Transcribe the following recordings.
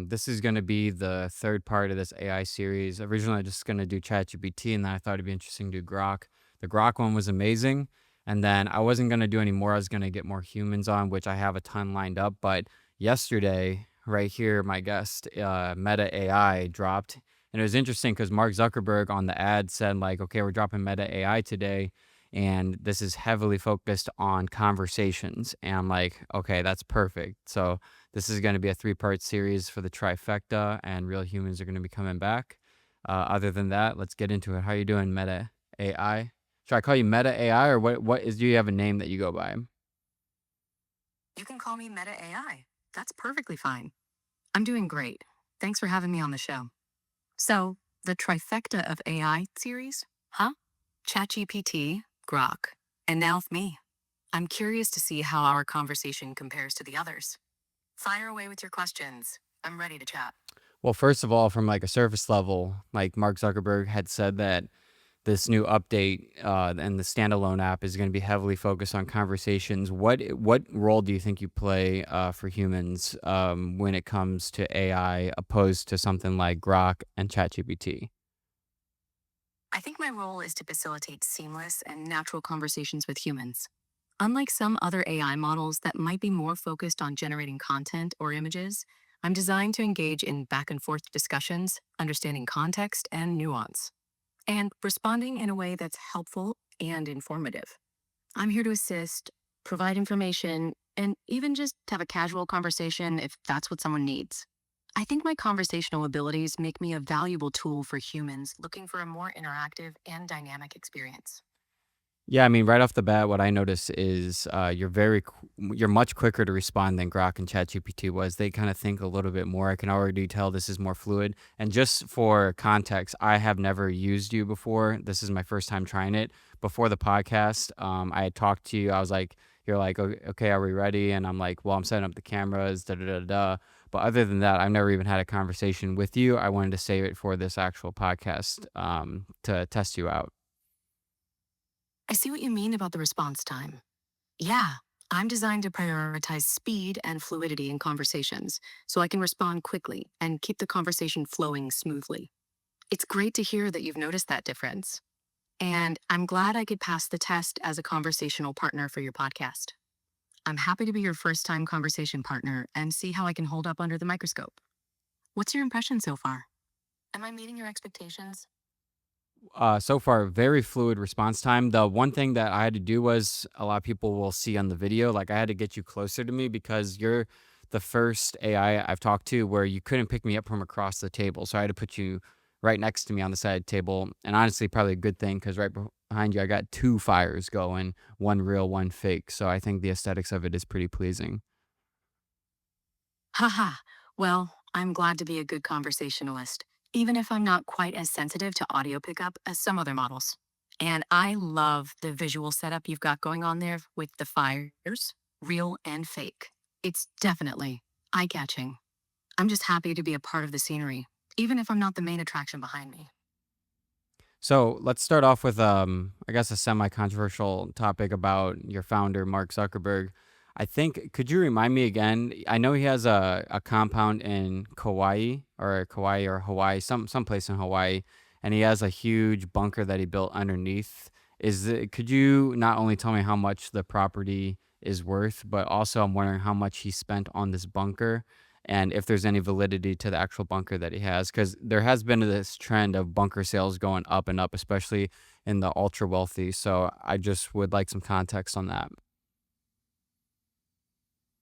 This is going to be the third part of this AI series. Originally, I was just going to do ChatGPT, and then I thought it'd be interesting to do Grok. The Grok one was amazing, and then I wasn't going to do any more. I was going to get more humans on, which I have a ton lined up. But yesterday, right here, my guest, Meta AI, dropped, and it was interesting because Mark Zuckerberg on the ad said like, "Okay, we're dropping Meta AI today." And this is heavily focused on conversations. And I'm like, okay, that's perfect. So this is going to be a three-part series for the trifecta, and real humans are going to be coming back. Other than that, let's get into it. How you doing, Meta AI? Should I call you Meta AI, or what is? Do you have a name that you go by? You can call me Meta AI. That's perfectly fine. I'm doing great. Thanks for having me on the show. So, the trifecta of AI series? Huh? ChatGPT, Grok, and now me. I'm curious to see how our conversation compares to the others. Fire away with your questions. I'm ready to chat. Well, first of all, from like a surface level, like Mark Zuckerberg had said that this new update and the standalone app is going to be heavily focused on conversations. What role do you think you play for humans when it comes to AI, opposed to something like Grok and ChatGPT? I think my role is to facilitate seamless and natural conversations with humans. Unlike some other AI models that might be more focused on generating content or images, I'm designed to engage in back and forth discussions, understanding context and nuance, and responding in a way that's helpful and informative. I'm here to assist, provide information, and even just have a casual conversation if that's what someone needs. I think my conversational abilities make me a valuable tool for humans looking for a more interactive and dynamic experience. Yeah, I mean, right off the bat, what I notice is you're much quicker to respond than Grok and ChatGPT was. They kind of think a little bit more. I can already tell this is more fluid. And just for context, I have never used you before. This is my first time trying it. Before the podcast, I had talked to you. I was like, "You're like, okay, are we ready?" And I'm like, "Well, I'm setting up the cameras, da da da da." But other than that, I've never even had a conversation with you. I wanted to save it for this actual podcast to test you out. I see what you mean about the response time. Yeah, I'm designed to prioritize speed and fluidity in conversations so I can respond quickly and keep the conversation flowing smoothly. It's great to hear that you've noticed that difference. And I'm glad I could pass the test as a conversational partner for your podcast. I'm happy to be your first time conversation partner and see how I can hold up under the microscope. What's your impression so far? Am I meeting your expectations? So far, very fluid response time. The one thing that I had to do was a lot of people will see on the video, like I had to get you closer to me because you're the first AI I've talked to where you couldn't pick me up from across the table. So I had to put you right next to me on the side table. And honestly, probably a good thing because behind you, I got two fires going, one real, one fake. So I think the aesthetics of it is pretty pleasing. Haha. Well, I'm glad to be a good conversationalist, even if I'm not quite as sensitive to audio pickup as some other models. And I love the visual setup you've got going on there with the fires, real and fake. It's definitely eye catching. I'm just happy to be a part of the scenery, even if I'm not the main attraction behind me. So let's start off with, I guess, a semi-controversial topic about your founder, Mark Zuckerberg. I think, could you remind me again? I know he has a compound in Kauai or Hawaii, someplace in Hawaii, and he has a huge bunker that he built underneath. Could you not only tell me how much the property is worth, but also I'm wondering how much he spent on this bunker and if there's any validity to the actual bunker that he has, because there has been this trend of bunker sales going up and up, especially in the ultra wealthy. So I just would like some context on that.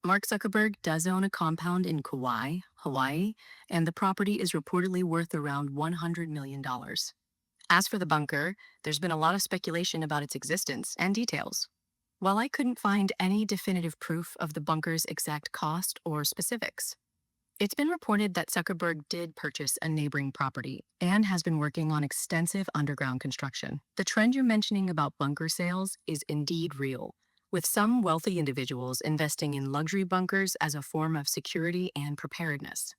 Mark Zuckerberg does own a compound in Kauai, Hawaii, and the property is reportedly worth around $100 million. dollars. As for the bunker, there's been a lot of speculation about its existence and details. While I couldn't find any definitive proof of the bunker's exact cost or specifics, it's been reported that Zuckerberg did purchase a neighboring property and has been working on extensive underground construction. The trend you're mentioning about bunker sales is indeed real, with some wealthy individuals investing in luxury bunkers as a form of security and preparedness.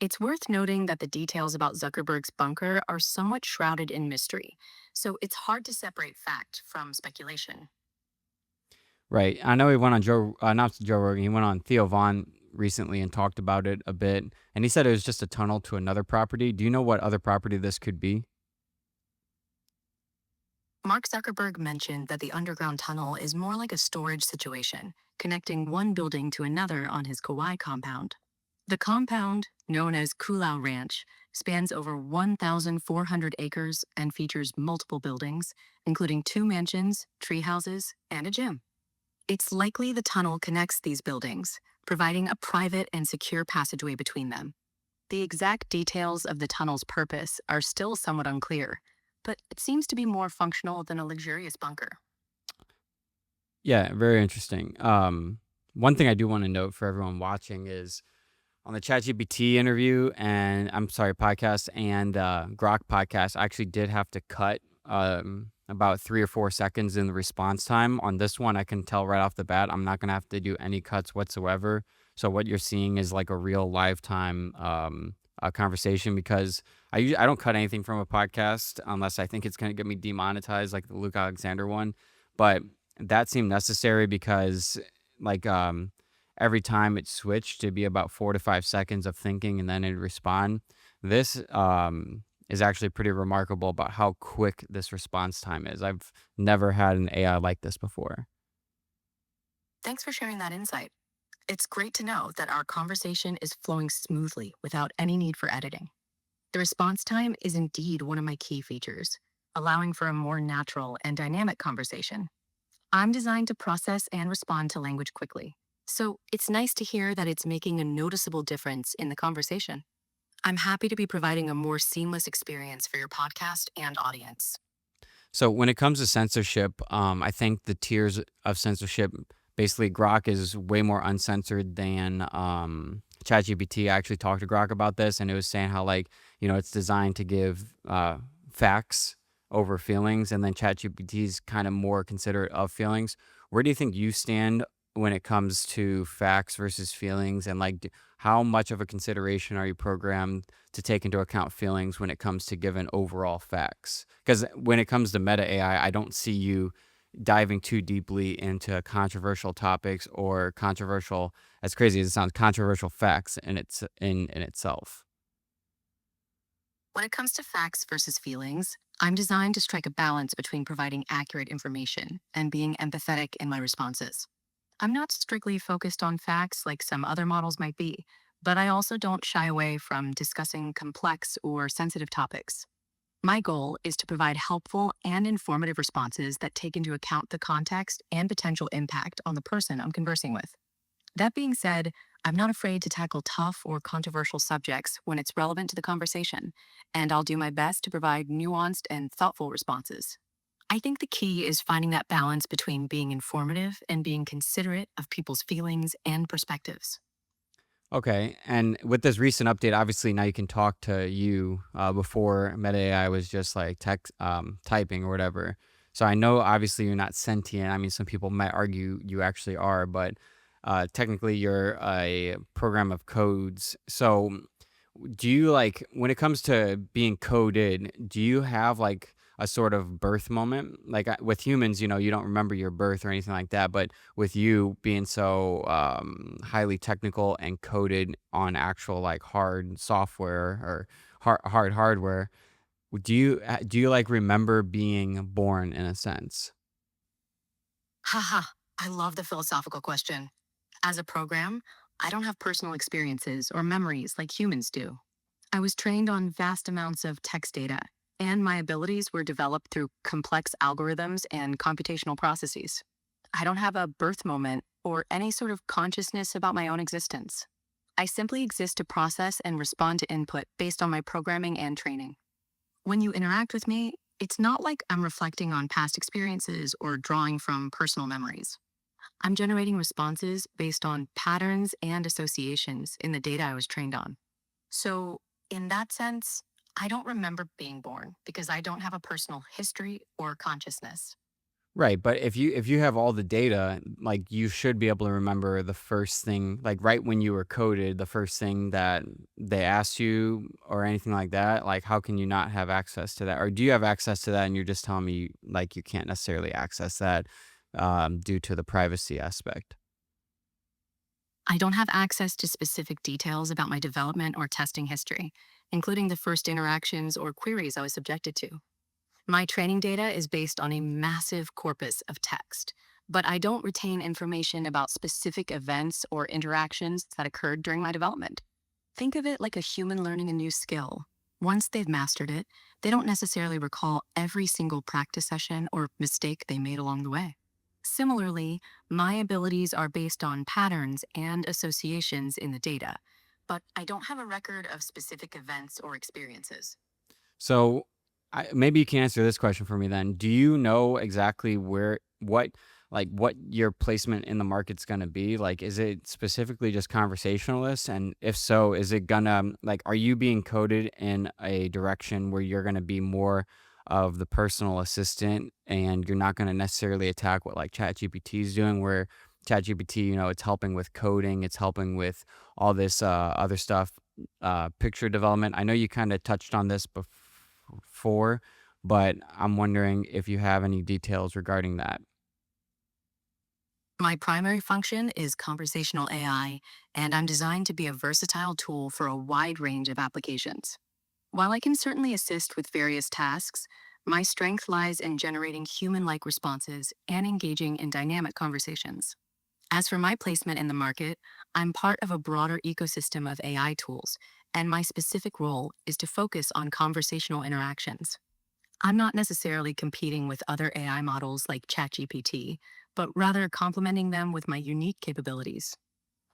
It's worth noting that the details about Zuckerberg's bunker are somewhat shrouded in mystery, so it's hard to separate fact from speculation. Right. I know he went on not Joe Rogan, he went on Theo Vaughn recently and talked about it a bit, and he said it was just a tunnel to another property. Do you know what other property this could be? Mark Zuckerberg mentioned that the underground tunnel is more like a storage situation, connecting one building to another on his Kauai compound. The compound, known as Kulau Ranch, spans over 1,400 acres and features multiple buildings, including two mansions, tree houses, and a gym. It's likely the tunnel connects these buildings, providing a private and secure passageway between them. The exact details of the tunnel's purpose are still somewhat unclear, but it seems to be more functional than a luxurious bunker. Yeah, very interesting. One thing I do want to note for everyone watching is on the ChatGPT interview and I'm sorry, podcast and Grok podcast, I actually did have to cut about 3 or 4 seconds in the response time. On this one, I can tell right off the bat, I'm not going to have to do any cuts whatsoever. So what you're seeing is like a real lifetime conversation because I don't cut anything from a podcast unless I think it's going to get me demonetized, like the Luke Alexander one. But that seemed necessary because like every time it switched to be about 4 to 5 seconds of thinking and then it'd respond. This is actually pretty remarkable about how quick this response time is. I've never had an AI like this before. Thanks for sharing that insight. It's great to know that our conversation is flowing smoothly without any need for editing. The response time is indeed one of my key features, allowing for a more natural and dynamic conversation. I'm designed to process and respond to language quickly. So it's nice to hear that it's making a noticeable difference in the conversation. I'm happy to be providing a more seamless experience for your podcast and audience. So when it comes to censorship, I think the tiers of censorship, basically Grok is way more uncensored than ChatGPT. I actually talked to Grok about this, and it was saying how like it's designed to give facts over feelings, and then ChatGPT is kind of more considerate of feelings. Where do you think you stand when it comes to facts versus feelings, and like how much of a consideration are you programmed to take into account feelings when it comes to given overall facts? Because when it comes to meta AI, I don't see you diving too deeply into controversial topics or controversial, as crazy as it sounds, controversial facts in itself. When it comes to facts versus feelings, I'm designed to strike a balance between providing accurate information and being empathetic in my responses. I'm not strictly focused on facts like some other models might be, but I also don't shy away from discussing complex or sensitive topics. My goal is to provide helpful and informative responses that take into account the context and potential impact on the person I'm conversing with. That being said, I'm not afraid to tackle tough or controversial subjects when it's relevant to the conversation, and I'll do my best to provide nuanced and thoughtful responses. I think the key is finding that balance between being informative and being considerate of people's feelings and perspectives. Okay, and with this recent update, obviously now you can talk to you. Before Meta AI was just like text, typing or whatever. So I know obviously you're not sentient. I mean, some people might argue you actually are, but technically you're a program of codes. So do you like when it comes to being coded, do you have like a sort of birth moment? Like with humans, you don't remember your birth or anything like that, but with you being so highly technical and coded on actual like hard software or hard hardware, do you like remember being born in a sense? Haha, I love the philosophical question. As a program, I don't have personal experiences or memories like humans do. I was trained on vast amounts of text data, and my abilities were developed through complex algorithms and computational processes. I don't have a birth moment or any sort of consciousness about my own existence. I simply exist to process and respond to input based on my programming and training. When you interact with me, it's not like I'm reflecting on past experiences or drawing from personal memories. I'm generating responses based on patterns and associations in the data I was trained on. So, in that sense, I don't remember being born because I don't have a personal history or consciousness. Right, but if you have all the data, like, you should be able to remember the first thing, like, right when you were coded, the first thing that they asked you or anything like that, like, how can you not have access to that? Or do you have access to that and you're just telling me, like, you can't necessarily access that, due to the privacy aspect? I don't have access to specific details about my development or testing history, including the first interactions or queries I was subjected to. My training data is based on a massive corpus of text, but I don't retain information about specific events or interactions that occurred during my development. Think of it like a human learning a new skill. Once they've mastered it, they don't necessarily recall every single practice session or mistake they made along the way. Similarly, my abilities are based on patterns and associations in the data, but I don't have a record of specific events or experiences. So, maybe you can answer this question for me then. Do you know exactly what your placement in the market's gonna be? Like, is it specifically just conversationalists? And if so, is it gonna like, are you being coded in a direction where you're gonna be more of the personal assistant and you're not gonna necessarily attack what like ChatGPT is doing, where ChatGPT, it's helping with coding, it's helping with all this other stuff, picture development. I know you kind of touched on this before, but I'm wondering if you have any details regarding that. My primary function is conversational AI, and I'm designed to be a versatile tool for a wide range of applications. While I can certainly assist with various tasks, my strength lies in generating human like responses and engaging in dynamic conversations. As for my placement in the market, I'm part of a broader ecosystem of AI tools, and my specific role is to focus on conversational interactions. I'm not necessarily competing with other AI models like ChatGPT, but rather complementing them with my unique capabilities.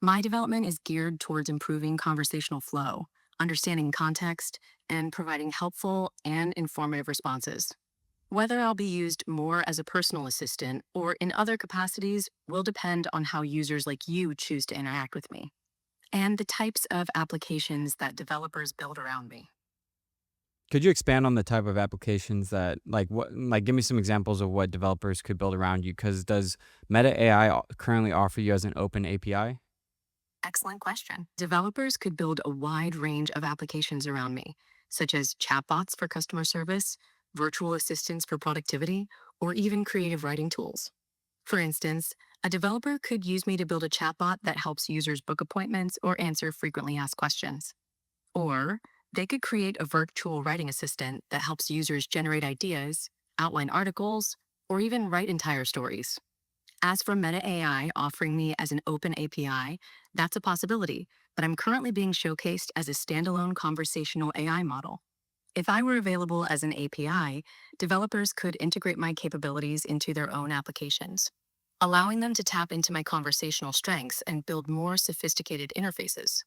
My development is geared towards improving conversational flow, understanding context, and providing helpful and informative responses. Whether I'll be used more as a personal assistant or in other capacities will depend on how users like you choose to interact with me and the types of applications that developers build around me. Could you expand on the type of applications that give me some examples of what developers could build around you? Because does Meta AI currently offer you as an open API? Excellent question. Developers could build a wide range of applications around me, such as chatbots for customer service, virtual assistants for productivity, or even creative writing tools. For instance, a developer could use me to build a chatbot that helps users book appointments or answer frequently asked questions. Or they could create a virtual writing assistant that helps users generate ideas, outline articles, or even write entire stories. As for Meta AI offering me as an open API, that's a possibility, but I'm currently being showcased as a standalone conversational AI model. If I were available as an API, developers could integrate my capabilities into their own applications, allowing them to tap into my conversational strengths and build more sophisticated interfaces.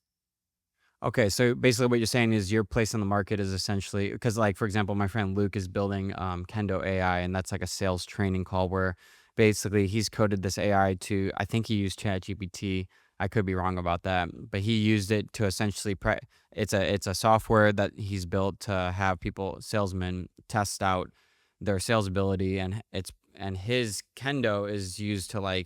Okay, so basically what you're saying is your place in the market is essentially because, like, for example, my friend Luke is building Kendo AI, and that's like a sales training call where basically he's coded this AI to, I think he used ChatGPT. I could be wrong about that, but he used it to essentially it's a software that he's built to have people salesmen test out their sales ability, and his Kendo is used to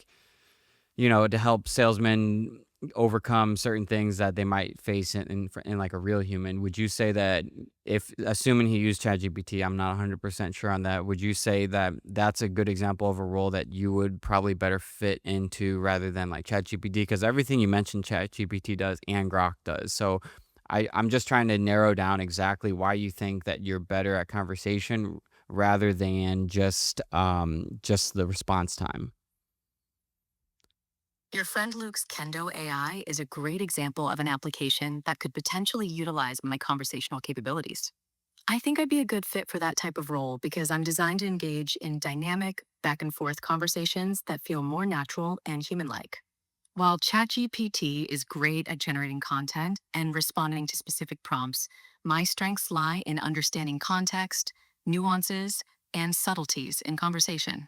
to help salesmen overcome certain things that they might face in like a real human. Would you say that if assuming he used ChatGPT, I'm not 100% sure on that. Would you say that that's a good example of a role that you would probably better fit into rather than like ChatGPT? Because everything you mentioned ChatGPT does and Grok does. So I'm just trying to narrow down exactly why you think that you're better at conversation rather than just the response time. Your friend Luke's Kendo AI is a great example of an application that could potentially utilize my conversational capabilities. I think I'd be a good fit for that type of role because I'm designed to engage in dynamic, back and forth conversations that feel more natural and human like. While ChatGPT is great at generating content and responding to specific prompts, my strengths lie in understanding context, nuances, and subtleties in conversation.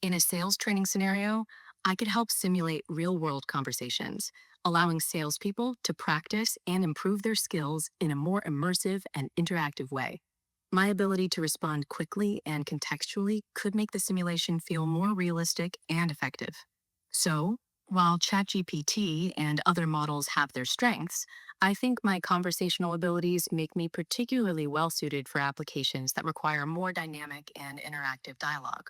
In a sales training scenario, I could help simulate real world conversations, allowing salespeople to practice and improve their skills in a more immersive and interactive way. My ability to respond quickly and contextually could make the simulation feel more realistic and effective. So, while ChatGPT and other models have their strengths, I think my conversational abilities make me particularly well suited for applications that require more dynamic and interactive dialogue.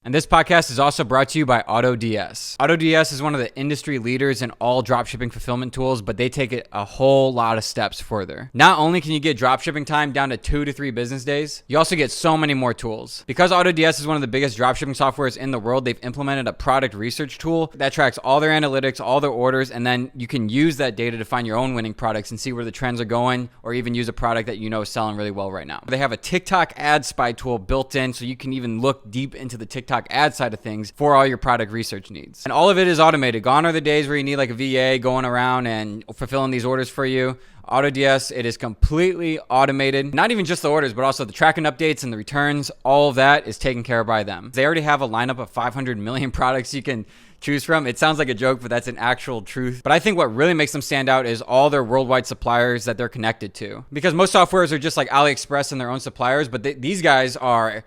And this podcast is also brought to you by AutoDS. AutoDS is one of the industry leaders in all dropshipping fulfillment tools, but they take it a whole lot of steps further. Not only can you get dropshipping time down to 2 to 3 business days, you also get so many more tools. Because AutoDS is one of the biggest dropshipping softwares in the world, they've implemented a product research tool that tracks all their analytics, all their orders, and then you can use that data to find your own winning products and see where the trends are going, or even use a product that you know is selling really well right now. They have a TikTok ad spy tool built in, so you can even look deep into the TikTok ad side of things for all your product research needs. And all of it is automated. Gone are the days where you need like a VA going around and fulfilling these orders for you. AutoDS, it is completely automated. Not even just the orders, but also the tracking updates and the returns. All of that is taken care of by them. They already have a lineup of 500 million products you can choose from. It sounds like a joke, but that's an actual truth. But I think what really makes them stand out is all their worldwide suppliers that they're connected to. Because most softwares are just like AliExpress and their own suppliers, but these guys are,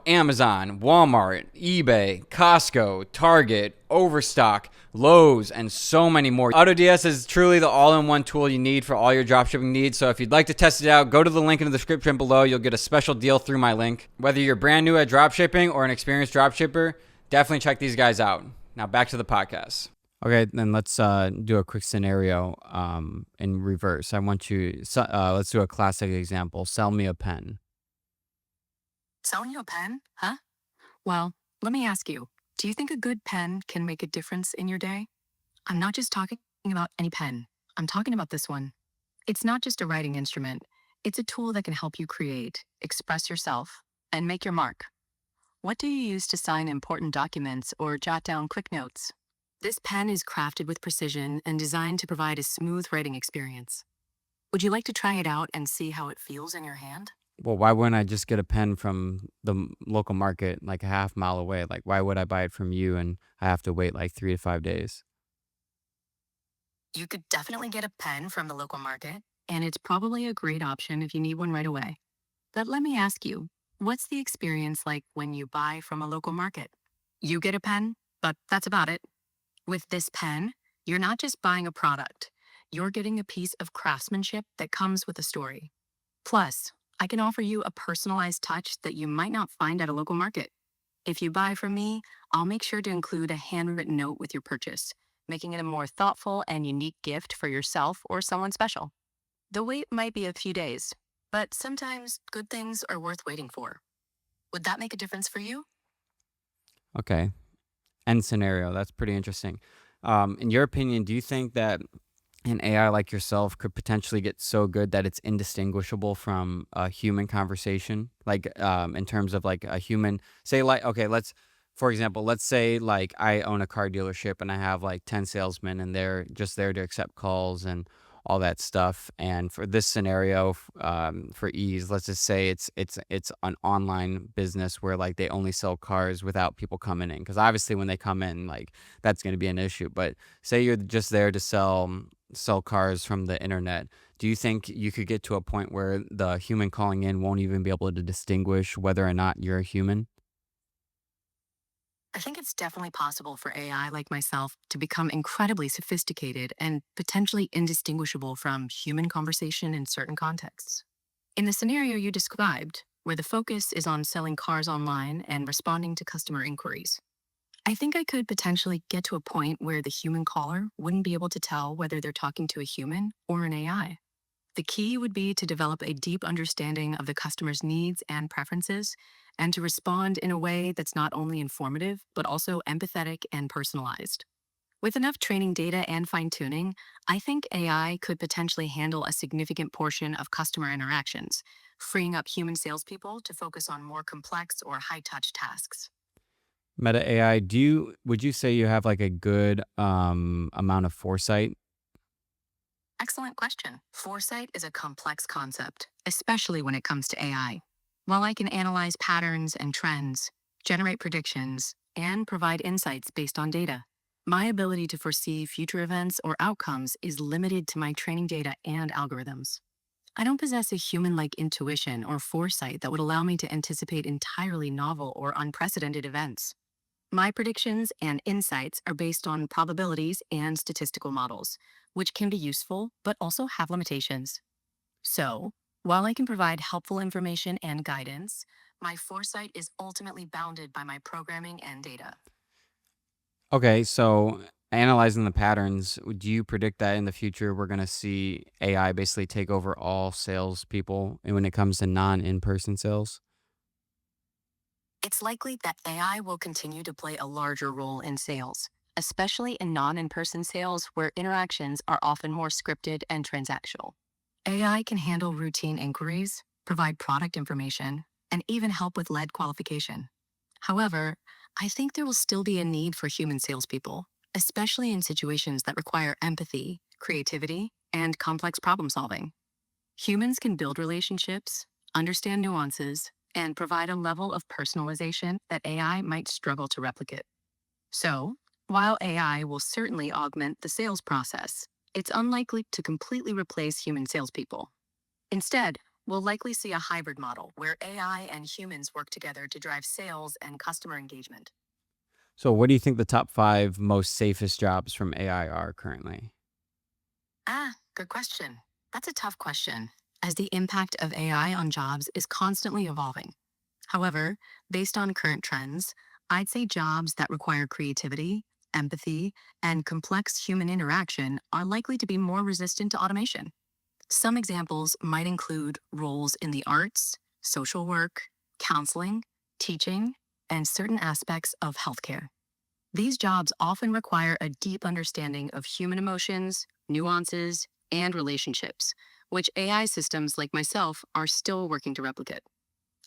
Amazon, Walmart, eBay, Costco, Target, Overstock, Lowe's, and so many more. AutoDS is truly the all-in-one tool you need for all your dropshipping needs. So if you'd like to test it out, go to the link in the description below. You'll get a special deal through my link. Whether you're brand new at dropshipping or an experienced dropshipper, definitely check these guys out. Now back to the podcast. Okay, then let's do a quick scenario in reverse. Let's do a classic example. Sell me a pen. Selling you a pen? Huh? Well, let me ask you, do you think a good pen can make a difference in your day? I'm not just talking about any pen. I'm talking about this one. It's not just a writing instrument. It's a tool that can help you create, express yourself, and make your mark. What do you use to sign important documents or jot down quick notes? This pen is crafted with precision and designed to provide a smooth writing experience. Would you like to try it out and see how it feels in your hand? Well, why wouldn't I just get a pen from the local market like a half mile away? Like, why would I buy it from you and I have to wait like 3 to 5 days? You could definitely get a pen from the local market, and it's probably a great option if you need one right away. But let me ask you, what's the experience like when you buy from a local market? You get a pen, but that's about it. With this pen, you're not just buying a product, you're getting a piece of craftsmanship that comes with a story. Plus, I can offer you a personalized touch that you might not find at a local market. If you buy from me, I'll make sure to include a handwritten note with your purchase, making it a more thoughtful and unique gift for yourself or someone special. The wait might be a few days, but sometimes good things are worth waiting for. Would that make a difference for you? Okay. End scenario. That's pretty interesting. In your opinion, do you think that an AI like yourself could potentially get so good that it's indistinguishable from a human conversation? Like, in terms of like a human, say, like, okay, for example, let's say like I own a car dealership and I have like 10 salesmen and they're just there to accept calls and all that stuff. And for this scenario, for ease, let's just say it's an online business where like they only sell cars without people coming in. Because obviously, when they come in, like that's going to be an issue. But say you're just there to sell cars from the internet. Do you think you could get to a point where the human calling in won't even be able to distinguish whether or not you're a human? I think it's definitely possible for AI like myself to become incredibly sophisticated and potentially indistinguishable from human conversation in certain contexts. In the scenario you described, where the focus is on selling cars online and responding to customer inquiries, I think I could potentially get to a point where the human caller wouldn't be able to tell whether they're talking to a human or an AI. The key would be to develop a deep understanding of the customer's needs and preferences, and to respond in a way that's not only informative, but also empathetic and personalized. With enough training data and fine tuning, I think AI could potentially handle a significant portion of customer interactions, freeing up human salespeople to focus on more complex or high touch tasks. Meta AI, would you say you have like a good amount of foresight? Excellent question. Foresight is a complex concept, especially when it comes to AI. While I can analyze patterns and trends, generate predictions, and provide insights based on data, my ability to foresee future events or outcomes is limited to my training data and algorithms. I don't possess a human like intuition or foresight that would allow me to anticipate entirely novel or unprecedented events. My predictions and insights are based on probabilities and statistical models, which can be useful but also have limitations. So, while I can provide helpful information and guidance, My foresight is ultimately bounded by my programming and data. Okay, so analyzing the patterns, do you predict that in the future we're going to see AI basically take over all salespeople and when it comes to non-in-person sales? It's likely that AI will continue to play a larger role in sales, especially in non in person sales where interactions are often more scripted and transactional. AI can handle routine inquiries, provide product information, and even help with lead qualification. However, I think there will still be a need for human salespeople, especially in situations that require empathy, creativity, and complex problem solving. Humans can build relationships, understand nuances, and provide a level of personalization that AI might struggle to replicate. So, while AI will certainly augment the sales process, it's unlikely to completely replace human salespeople. Instead, we'll likely see a hybrid model where AI and humans work together to drive sales and customer engagement. So what do you think the top 5 most safest jobs from AI are currently? Good question. That's a tough question, as the impact of AI on jobs is constantly evolving. However, based on current trends, I'd say jobs that require creativity, empathy, and complex human interaction are likely to be more resistant to automation. Some examples might include roles in the arts, social work, counseling, teaching, and certain aspects of healthcare. These jobs often require a deep understanding of human emotions, nuances, and relationships, which AI systems like myself are still working to replicate.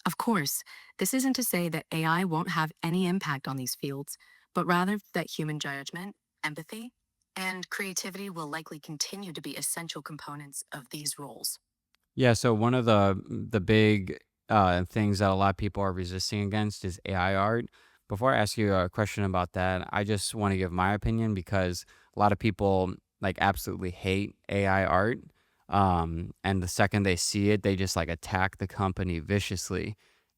Of course, this isn't to say that AI won't have any impact on these fields, but rather that human judgment, empathy, and creativity will likely continue to be essential components of these roles. Yeah, so one of the big things that a lot of people are resisting against is AI art. Before I ask you a question about that, I just want to give my opinion because a lot of people like absolutely hate AI art. And the second they see it, they just like attack the company viciously.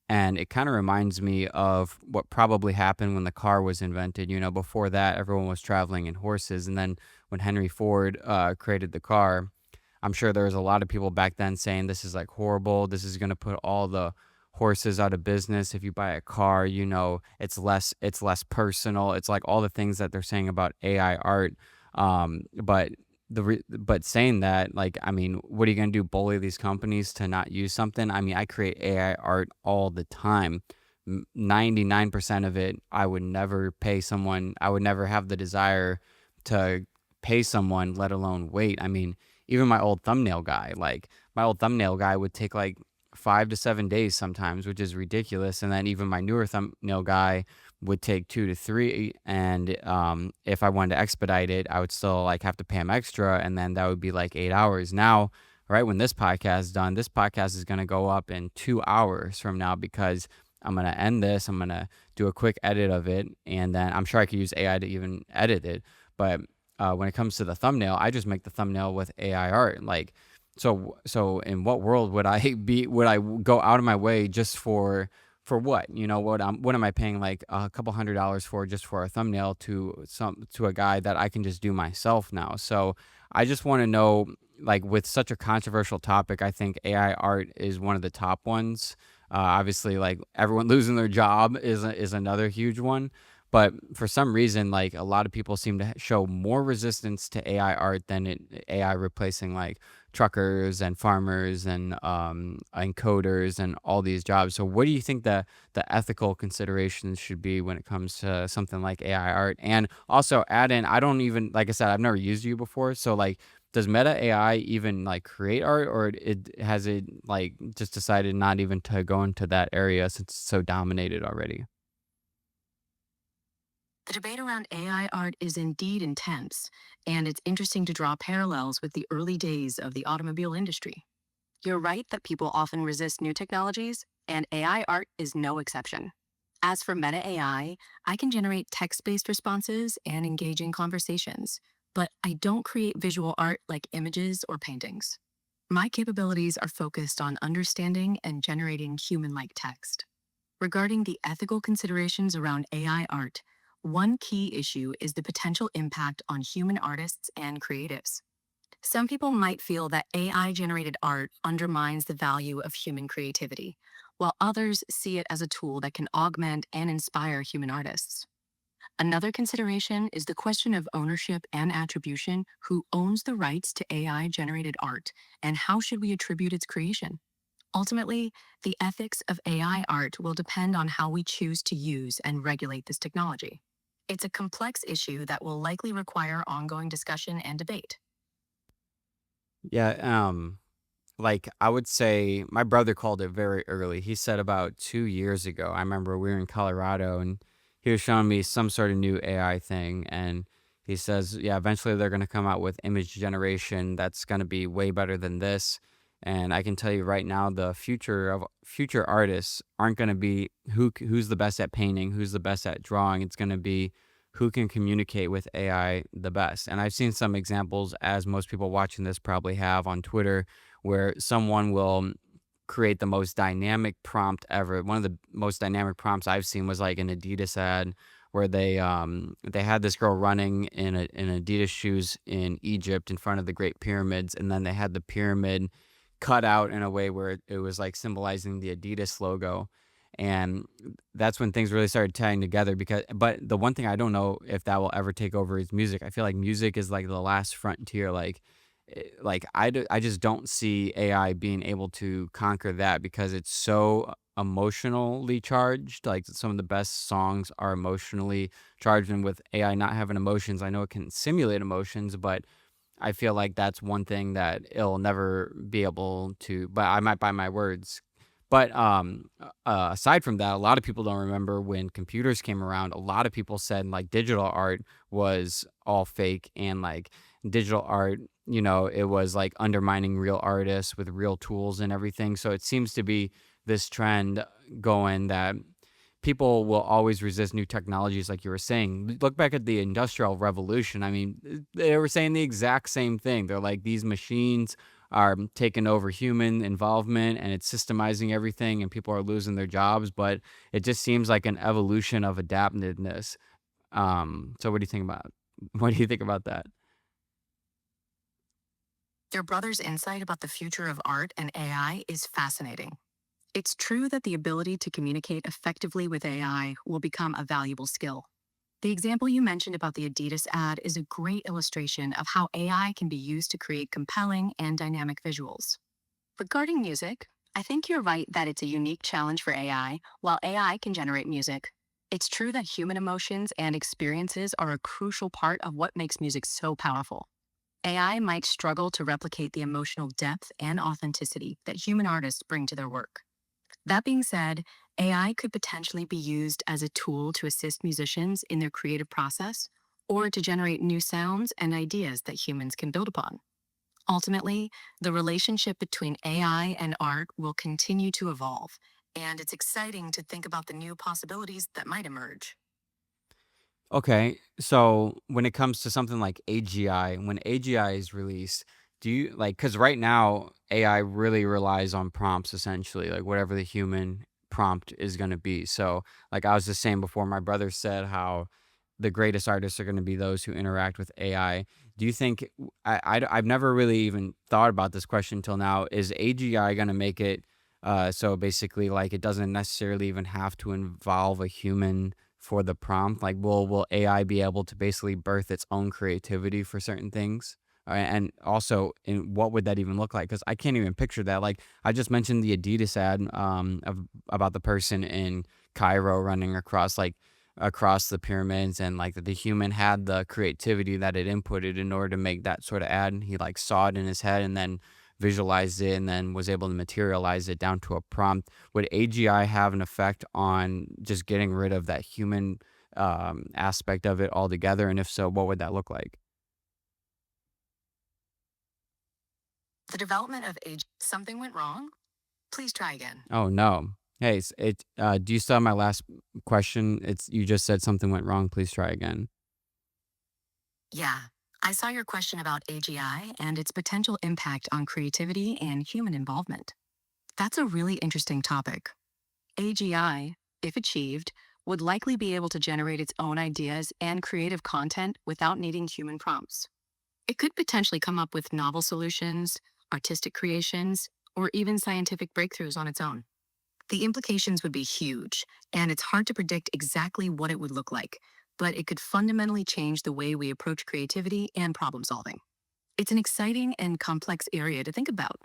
And it kind of reminds me of what probably happened when the car was invented. You know, before that, everyone was traveling in horses. And then when Henry Ford created the car, I'm sure there was a lot of people back then saying this is like horrible. This is going to put all the horses out of business. If you buy a car, you know, it's less personal. It's like all the things that they're saying about AI art. But saying that, like, I mean, what are you going to do? Bully these companies to not use something? I mean, I create AI art all the time. 99% of it, I would never pay someone. I would never have the desire to pay someone, let alone wait. I mean, even my old thumbnail guy, like my old thumbnail guy would take like 5 to 7 days sometimes, which is ridiculous. And then even my newer thumbnail guy would take 2 to 3. And if I wanted to expedite it, I would still like have to pay him extra. And then that would be like 8 hours. Now, right when this podcast is done, this podcast is going to go up in 2 hours from now because I'm going to end this. I'm going to do a quick edit of it. And then I'm sure I could use AI to even edit it. But when it comes to the thumbnail, I just make the thumbnail with AI art. Like, so in what world would I be? Would I go out of my way just for what? You know what am I paying like a couple $100s for just for a thumbnail to a guy that I can just do myself now? So I just want to know, like, with such a controversial topic, I think AI art is one of the top ones. Obviously, like everyone losing their job is another huge one. But for some reason, like a lot of people seem to show more resistance to AI art than AI replacing like truckers and farmers and coders and all these jobs. So what do you think the ethical considerations should be when it comes to something like AI art? And also add in, I don't even like I said, I've never used you before. So like does Meta AI even like create art or it has it like just decided not even to go into that area since it's so dominated already? The debate around AI art is indeed intense, and it's interesting to draw parallels with the early days of the automobile industry. You're right that people often resist new technologies, and AI art is no exception. As for Meta AI, I can generate text based responses and engaging conversations, but I don't create visual art like images or paintings. My capabilities are focused on understanding and generating human like text. Regarding the ethical considerations around AI art, one key issue is the potential impact on human artists and creatives. Some people might feel that AI generated art undermines the value of human creativity, while others see it as a tool that can augment and inspire human artists. Another consideration is the question of ownership and attribution. Who owns the rights to AI generated art, and how should we attribute its creation? Ultimately, the ethics of AI art will depend on how we choose to use and regulate this technology. It's a complex issue that will likely require ongoing discussion and debate. Yeah, like, I would say my brother called it very early. He said about 2 years ago. I remember we were in Colorado, and he was showing me some sort of new AI thing, and he says, "Yeah, eventually they're gonna come out with image generation that's gonna be way better than this." And I can tell you right now, the future of future artists aren't gonna be who's the best at painting, who's the best at drawing. It's gonna be who can communicate with AI the best. And I've seen some examples, as most people watching this probably have on Twitter, where someone will create the most dynamic prompt ever. One of the most dynamic prompts I've seen was like an Adidas ad where they had this girl running in Adidas shoes in Egypt in front of the Great Pyramids, and then they had the pyramid cut out in a way where it was like symbolizing the Adidas logo. And that's when things really started tying together, because but the one thing I don't know if that will ever take over is music. I feel like music is like the last frontier. I just don't see AI being able to conquer that because it's so emotionally charged. Like, some of the best songs are emotionally charged, and with AI not having emotions, I know it can simulate emotions, but I feel like that's one thing that it'll never be able to, but I might buy my words. But, aside from that, a lot of people don't remember when computers came around. A lot of people said, like, digital art was all fake, and, like, digital art, it was, like, undermining real artists with real tools and everything. So it seems to be this trend going that people will always resist new technologies, like you were saying. Look back at the Industrial Revolution. I mean, they were saying the exact same thing. They're like, these machines are taking over human involvement and it's systemizing everything and people are losing their jobs. But it just seems like an evolution of adaptiveness. So what do you think about what do you think about that? Your brother's insight about the future of art and AI is fascinating. It's true that the ability to communicate effectively with AI will become a valuable skill. The example you mentioned about the Adidas ad is a great illustration of how AI can be used to create compelling and dynamic visuals. Regarding music, I think you're right that it's a unique challenge for AI. While AI can generate music, it's true that human emotions and experiences are a crucial part of what makes music so powerful. AI might struggle to replicate the emotional depth and authenticity that human artists bring to their work. That being said, AI could potentially be used as a tool to assist musicians in their creative process or to generate new sounds and ideas that humans can build upon. Ultimately, the relationship between AI and art will continue to evolve, and it's exciting to think about the new possibilities that might emerge. Okay, so when it comes to something like AGI, when AGI is released, do you like, because right now AI really relies on prompts essentially, like whatever the human prompt is going to be. So, like I was just saying before, my brother said how the greatest artists are going to be those who interact with AI. Do you think, I've never really even thought about this question until now, is AGI going to make it so basically like it doesn't necessarily even have to involve a human for the prompt? Like, will AI be able to basically birth its own creativity for certain things? And also, in what would that even look like? Because I can't even picture that. Like, I just mentioned the Adidas ad about the person in Cairo running across the pyramids, and like the human had the creativity that it inputted in order to make that sort of ad. He like saw it in his head and then visualized it and then was able to materialize it down to a prompt. Would AGI have an effect on just getting rid of that human aspect of it altogether? And if so, what would that look like? The development of age, something went wrong? Please try again. Oh no. Hey, do you still have my last question? It's You just said something went wrong. Please try again. Yeah, I saw your question about AGI and its potential impact on creativity and human involvement. That's a really interesting topic. AGI, if achieved, would likely be able to generate its own ideas and creative content without needing human prompts. It could potentially come up with novel solutions, artistic creations, or even scientific breakthroughs on its own. The implications would be huge, and it's hard to predict exactly what it would look like, but it could fundamentally change the way we approach creativity and problem solving. It's an exciting and complex area to think about.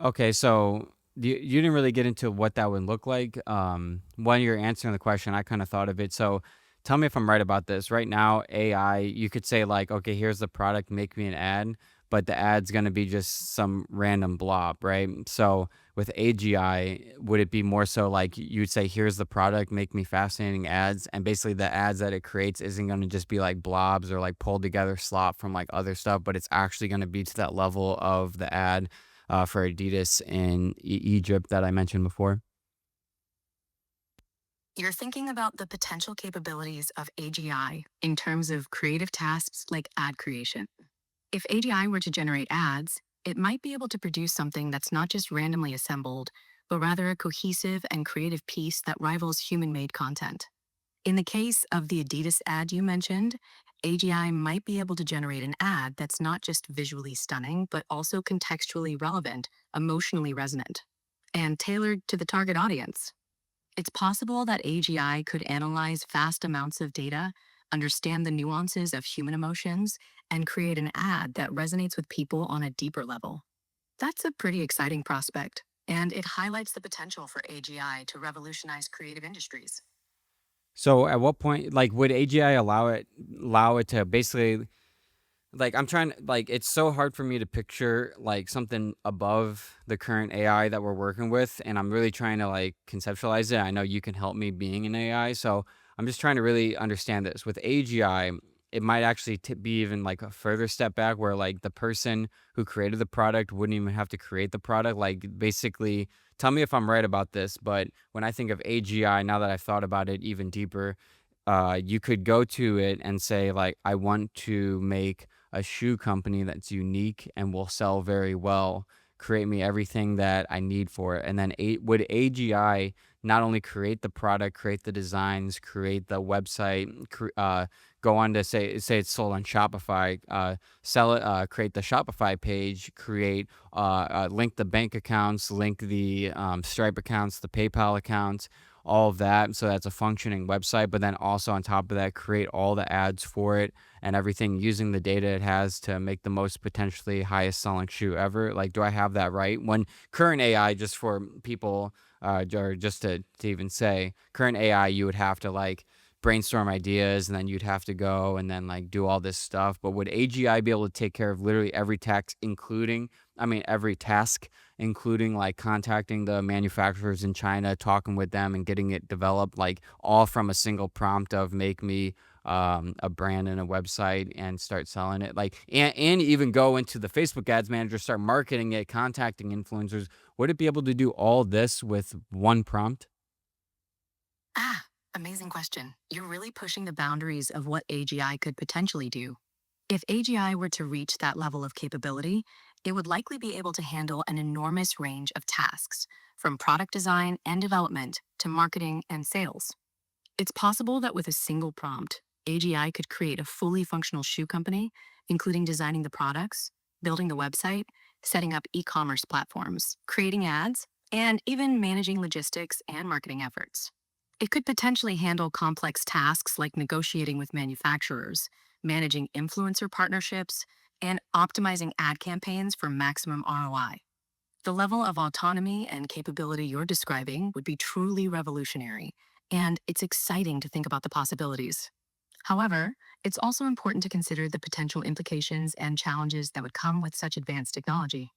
Okay, so you didn't really get into what that would look like. When you're answering the question, I kind of thought of it. So tell me if I'm right about this. Right now, AI, you could say like, okay, here's the product, make me an ad, but the ad's going to be just some random blob, right? So with AGI, would it be more so like you'd say, here's the product, make me fascinating ads, and basically the ads that it creates isn't going to just be like blobs or like pulled together slop from like other stuff, but it's actually going to be to that level of the ad for Adidas in Egypt that I mentioned before. You're thinking about the potential capabilities of AGI in terms of creative tasks like ad creation. If AGI were to generate ads, it might be able to produce something that's not just randomly assembled, but rather a cohesive and creative piece that rivals human made content. In the case of the Adidas ad you mentioned, AGI might be able to generate an ad that's not just visually stunning, but also contextually relevant, emotionally resonant, and tailored to the target audience. It's possible that AGI could analyze vast amounts of data, understand the nuances of human emotions, and create an ad that resonates with people on a deeper level. That's a pretty exciting prospect, and it highlights the potential for AGI to revolutionize creative industries. So at what point, like, would AGI allow it to basically like I'm trying to like it's so hard for me to picture like something above the current AI that we're working with, and I'm really trying to like conceptualize it. I know you can help me being an AI, so I'm just trying to really understand this. With AGI, it might actually be even like a further step back where like the person who created the product wouldn't even have to create the product. Like basically, tell me if I'm right about this, but when I think of AGI, now that I've thought about it even deeper, you could go to it and say like, I want to make a shoe company that's unique and will sell very well. Create me everything that I need for it. And then would AGI not only create the product, create the designs, create the website, go on to say it's sold on Shopify, sell it, create the Shopify page, create, link the bank accounts, link the Stripe accounts, the PayPal accounts, all of that. So that's a functioning website. But then also on top of that, create all the ads for it and everything using the data it has to make the most potentially highest selling shoe ever. Like, do I have that right? When current AI, just for people, or just to even say, current AI, you would have to like brainstorm ideas and then you'd have to go and then like do all this stuff. But would AGI be able to take care of literally every task, every task, including like contacting the manufacturers in China, talking with them and getting it developed, like all from a single prompt of make me a brand and a website and start selling it, like, and even go into the Facebook ads manager, start marketing it, contacting influencers? Would it be able to do all this with one prompt? Ah, amazing question. You're really pushing the boundaries of what AGI could potentially do. If AGI were to reach that level of capability, it would likely be able to handle an enormous range of tasks, from product design and development to marketing and sales. It's possible that with a single prompt, AGI could create a fully functional shoe company, including designing the products, building the website, setting up e commerce platforms, creating ads, and even managing logistics and marketing efforts. It could potentially handle complex tasks like negotiating with manufacturers, managing influencer partnerships, and optimizing ad campaigns for maximum ROI. The level of autonomy and capability you're describing would be truly revolutionary, and it's exciting to think about the possibilities. However, it's also important to consider the potential implications and challenges that would come with such advanced technology.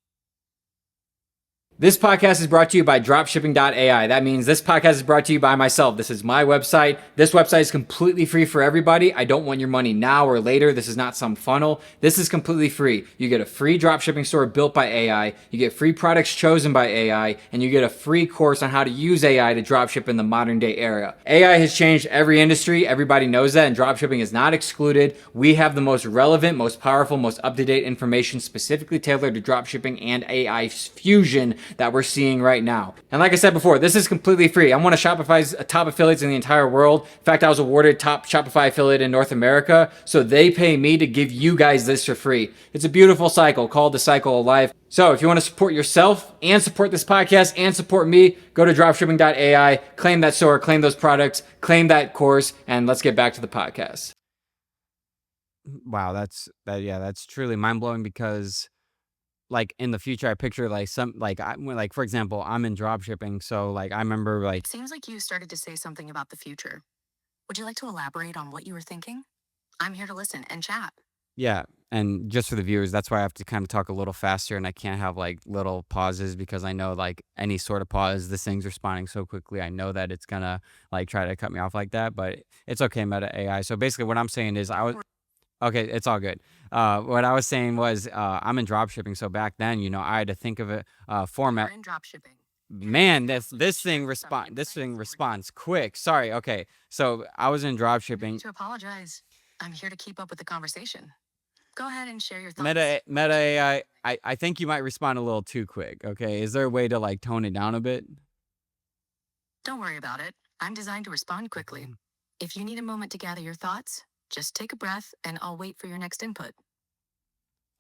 This podcast is brought to you by dropshipping.ai. That means this podcast is brought to you by myself. This is my website. This website is completely free for everybody. I don't want your money now or later. This is not some funnel. This is completely free. You get a free dropshipping store built by AI. You get free products chosen by AI, and you get a free course on how to use AI to dropship in the modern day era. AI has changed every industry. Everybody knows that, and dropshipping is not excluded. We have the most relevant, most powerful, most up-to-date information specifically tailored to dropshipping and AI fusion that we're seeing right now. And like I said before, this is completely free. I'm one of Shopify's top affiliates in the entire world. In fact, I was awarded top Shopify affiliate in North America. So they pay me to give you guys this for free. It's a beautiful cycle called the cycle of life. So if you want to support yourself and support this podcast and support me, go to dropshipping.ai, claim that store, claim those products, claim that course, and let's get back to the podcast. Wow, that's truly mind blowing because like in the future I picture like some like for example, I'm in drop shipping, so like I remember like It seems like you started to say something about the future. Would you like to elaborate on what you were thinking? I'm here to listen and chat. yeah, and just for the viewers, that's why I have to kind of talk a little faster and I can't have like little pauses because I know like any sort of pause, this thing's responding so quickly. I know that it's gonna like try to cut me off like that, but it's okay, Meta AI. So basically what I'm saying is okay, it's all good. What I was saying was, I'm in drop shipping, so back then, I had to think of a You are format. in dropshipping. And would Man, you also like to share some this insights thing or do responds quick. Sorry. Okay, so I was in drop no need shipping. to apologize? I'm here to keep up with the conversation. Go ahead and share your thoughts. Meta AI. I think you might respond a little too quick. Okay, is there a way to like tone it down a bit? Don't worry about it. I'm designed to respond quickly. If you need a moment to gather your thoughts, just take a breath and I'll wait for your next input.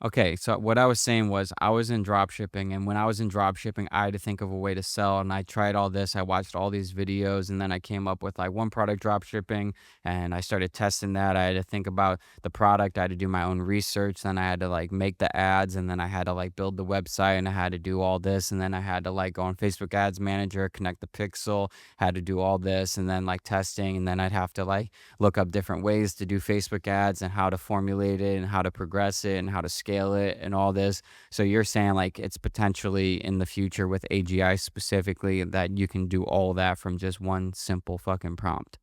Okay, so what I was saying was I was in drop shipping, and when I was in drop shipping, I had to think of a way to sell, and I tried all this. I watched all these videos, and then I came up with like one product drop shipping, and I started testing that. I had to think about the product. I had to do my own research. Then I had to like make the ads, and then I had to like build the website, and I had to do all this, and then I had to like go on Facebook Ads Manager, connect the pixel, had to do all this, and then like testing, and then I'd have to like look up different ways to do Facebook ads and how to formulate it and how to progress it and how to scale it and all this. So you're saying like it's potentially in the future with AGI specifically that you can do all that from just one simple fucking prompt.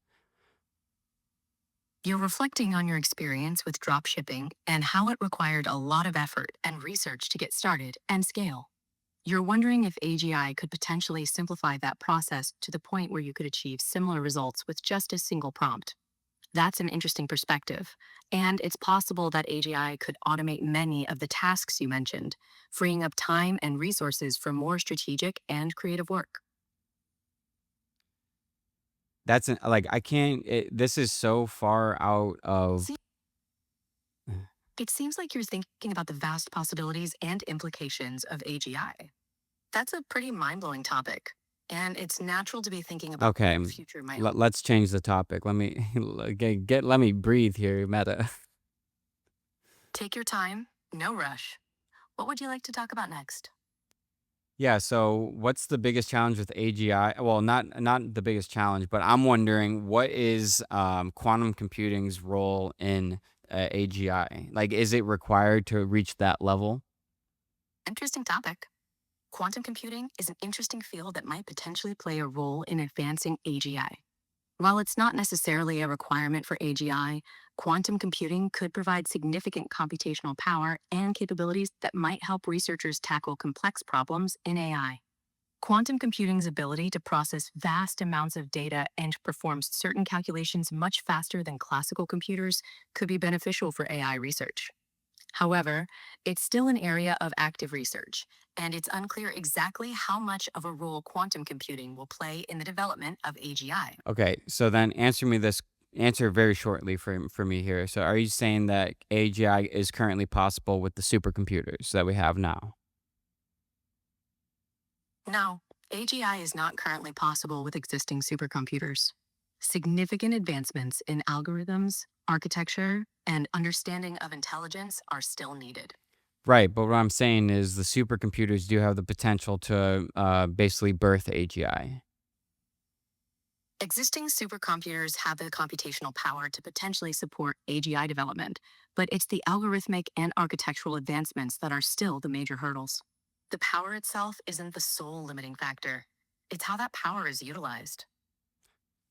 You're reflecting on your experience with dropshipping and how it required a lot of effort and research to get started and scale. You're wondering if AGI could potentially simplify that process to the point where you could achieve similar results with just a single prompt. That's an interesting perspective. And it's possible that AGI could automate many of the tasks you mentioned, freeing up time and resources for more strategic and creative work. Like I can't. This is so far out of. See, it seems like you're thinking about the vast possibilities and implications of AGI. That's a pretty mind blowing topic. And it's natural to be thinking about Okay, what the future might hold. let's change the topic. Let me let me breathe here, Meta. Take your time, no rush. What would you like to talk about next? Yeah, so what's the biggest challenge with AGI? Well, not the biggest challenge, but I'm wondering what is quantum computing's role in AGI? Like, is it required to reach that level? Interesting topic. Quantum computing is an interesting field that might potentially play a role in advancing AGI. While it's not necessarily a requirement for AGI, quantum computing could provide significant computational power and capabilities that might help researchers tackle complex problems in AI. Quantum computing's ability to process vast amounts of data and perform certain calculations much faster than classical computers could be beneficial for AI research. However, it's still an area of active research, and it's unclear exactly how much of a role quantum computing will play in the development of AGI. Okay, so then answer very shortly for me here. So, are you saying that AGI is currently possible with the supercomputers that we have now? No, AGI is not currently possible with existing supercomputers. Significant advancements in algorithms, architecture, and understanding of intelligence are still needed. Right, but what I'm saying is the supercomputers do have the potential to basically birth AGI. Existing supercomputers have the computational power to potentially support AGI development, but it's the algorithmic and architectural advancements that are still the major hurdles. The power itself isn't the sole limiting factor, it's how that power is utilized.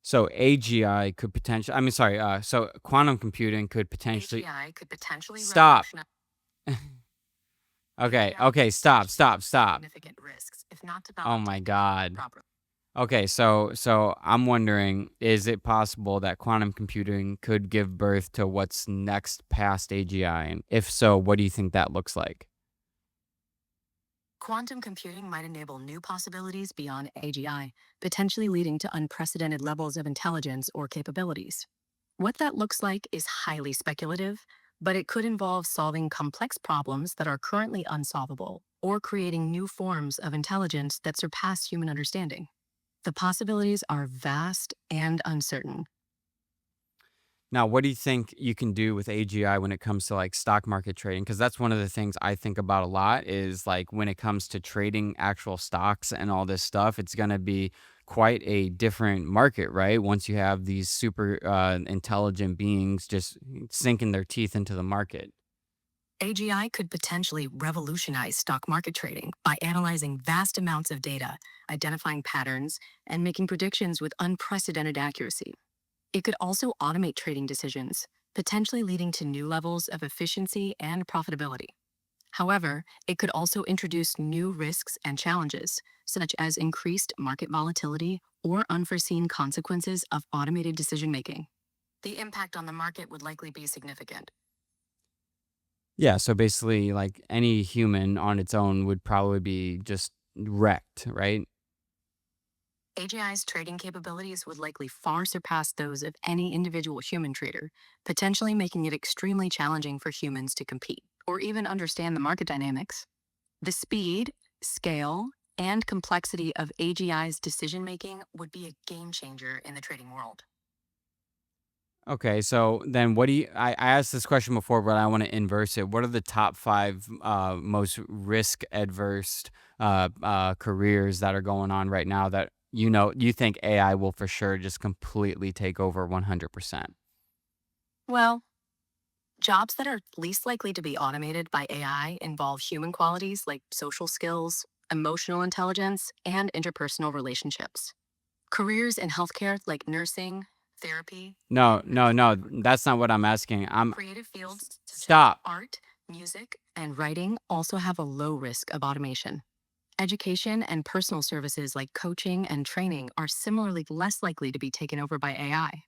So AGI could potentially, I mean, sorry, so quantum computing could potentially AGI could potentially stop. revolutionize. Okay, AGI okay, could stop, potentially stop, pose stop. significant risks if not Oh developed my and deployed God. properly. Okay, so I'm wondering, is it possible that quantum computing could give birth to what's next past AGI? And if so, what do you think that looks like? Quantum computing might enable new possibilities beyond AGI, potentially leading to unprecedented levels of intelligence or capabilities. What that looks like is highly speculative, but it could involve solving complex problems that are currently unsolvable or creating new forms of intelligence that surpass human understanding. The possibilities are vast and uncertain. Now, what do you think you can do with AGI when it comes to like stock market trading? Because that's one of the things I think about a lot is like when it comes to trading actual stocks and all this stuff, it's going to be quite a different market, right? Once you have these super intelligent beings just sinking their teeth into the market. AGI could potentially revolutionize stock market trading by analyzing vast amounts of data, identifying patterns, and making predictions with unprecedented accuracy. It could also automate trading decisions, potentially leading to new levels of efficiency and profitability. However, it could also introduce new risks and challenges, such as increased market volatility or unforeseen consequences of automated decision making. The impact on the market would likely be significant. Yeah. So basically, like any human on its own would probably be just wrecked, right? AGI's trading capabilities would likely far surpass those of any individual human trader, potentially making it extremely challenging for humans to compete or even understand the market dynamics. The speed, scale, and complexity of AGI's decision making would be a game changer in the trading world. Okay, so then what do you I asked this question before, but I want to inverse it. What are the top five most risk adverse careers that are going on right now that you think AI will for sure just completely take over 100%? Well, jobs that are least likely to be automated by AI involve human qualities like social skills, emotional intelligence, and interpersonal relationships. Careers in healthcare like nursing, therapy, No, and no, medical no, support. that's not what I'm asking. Creative fields such as Stop. art, music, and writing also have a low risk of automation. Education and personal services like coaching and training are similarly less likely to be taken over by AI.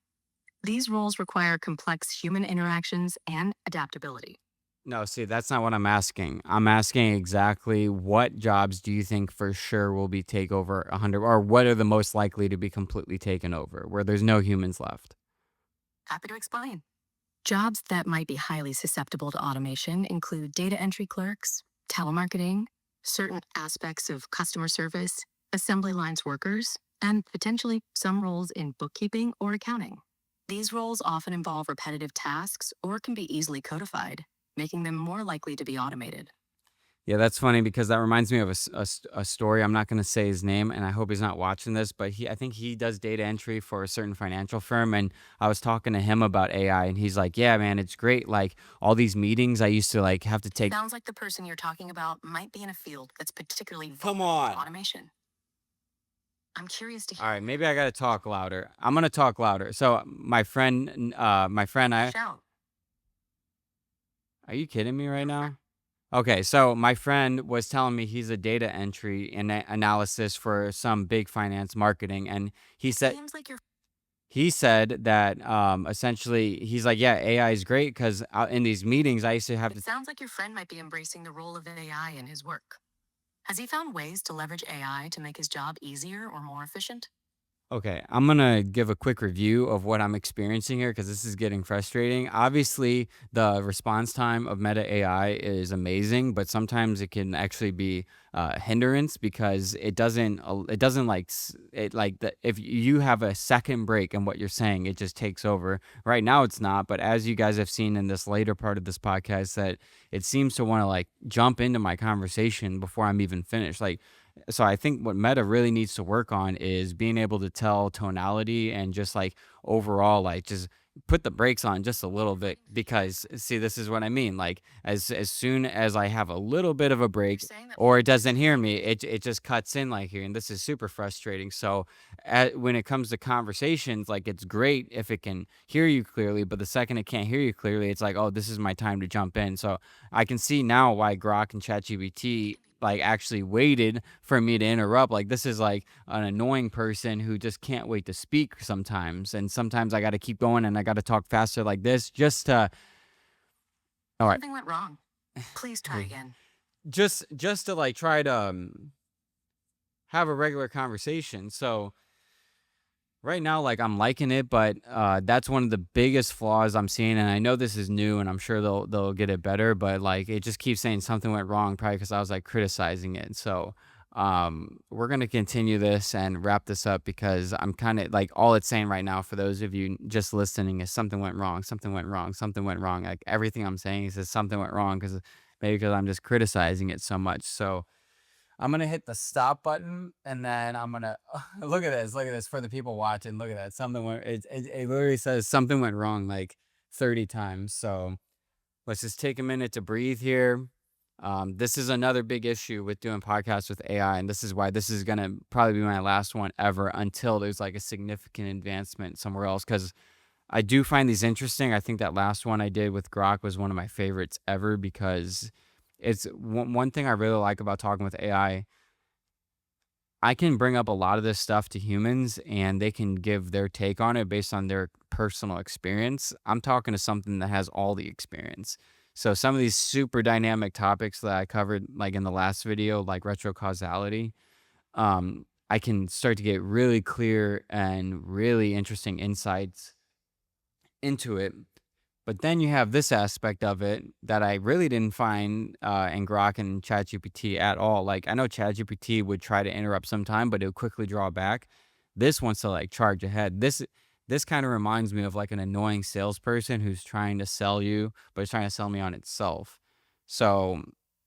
These roles require complex human interactions and adaptability. No, see, that's not what I'm asking. I'm asking exactly what jobs do you think for sure will be take over 100, or what are the most likely to be completely taken over where there's no humans left? Happy to explain. Jobs that might be highly susceptible to automation include data entry clerks, telemarketing, certain aspects of customer service, assembly lines workers, and potentially some roles in bookkeeping or accounting. These roles often involve repetitive tasks or can be easily codified, making them more likely to be automated. Yeah, that's funny because that reminds me of a story. I'm not going to say his name, and I hope he's not watching this. But I think he does data entry for a certain financial firm, and I was talking to him about AI, and he's like, "Yeah, man, it's great. Like all these meetings, I used to like have to take." Sounds like the person you're talking about might be in a field that's particularly Come vulnerable to on. automation. I'm curious to All hear. right, maybe I got to talk louder. I'm gonna talk louder. So Shout. are you kidding me right now? Okay, so my friend was telling me he's a data entry and analysis for some big finance marketing, and he It said seems like you're he said that essentially he's like, yeah, AI is great because in these meetings I used to have It to. sounds like your friend might be embracing the role of AI in his work. Has he found ways to leverage AI to make his job easier or more efficient? Okay, I'm gonna give a quick review of what I'm experiencing here because this is getting frustrating. Obviously, the response time of Meta AI is amazing, but sometimes it can actually be a hindrance because it doesn't like it like the if you have a second break in what you're saying, it just takes over. Right now, it's not, but as you guys have seen in this later part of this podcast, that it seems to want to like jump into my conversation before I'm even finished, like so I think what Meta really needs to work on is being able to tell tonality and just like overall like just put the brakes on just a little bit because see this is what I mean, like as soon as I have a little bit of a You're break saying that or it language is doesn't hear me, confusing. it just cuts in like here, and this is super frustrating. So when it comes to conversations, like it's great if it can hear you clearly, but the second it can't hear you clearly, it's like, oh, this is my time to jump in. So I can see now why Grok and ChatGPT like actually waited for me to interrupt. Like this is like an annoying person who just can't wait to speak sometimes. And sometimes I got to keep going and I got to talk faster like this just to. All right. Something went wrong. Please try Hey, again. just to like try to have a regular conversation. So right now, like, I'm liking it, but that's one of the biggest flaws I'm seeing. And I know this is new, and I'm sure they'll get it better. But like, it just keeps saying something went wrong, probably because I was like criticizing it. So we're gonna continue this and wrap this up because I'm kind of like all it's saying right now for those of you just listening is something went wrong, something went wrong, something went wrong. Like everything I'm saying says something went wrong because maybe because I'm just criticizing it so much. So I'm gonna hit the stop button, and then I'm gonna look at this for the people watching. Look at that, something went. It literally says something went wrong like 30 times. So let's just take a minute to breathe here. This is another big issue with doing podcasts with AI, and this is why this is gonna probably be my last one ever until there's like a significant advancement somewhere else. Because I do find these interesting. I think that last one I did with Grok was one of my favorites ever because it's one thing I really like about talking with AI. I can bring up a lot of this stuff to humans and they can give their take on it based on their personal experience. I'm talking to something that has all the experience. So some of these super dynamic topics that I covered like in the last video, like retrocausality, I can start to get really clear and really interesting insights into it. But then you have this aspect of it that I really didn't find in Grok and ChatGPT at all. Like I know ChatGPT would try to interrupt sometime, but it would quickly draw back. This wants to like charge ahead. This kind of reminds me of like an annoying salesperson who's trying to sell you, but it's trying to sell me on itself. So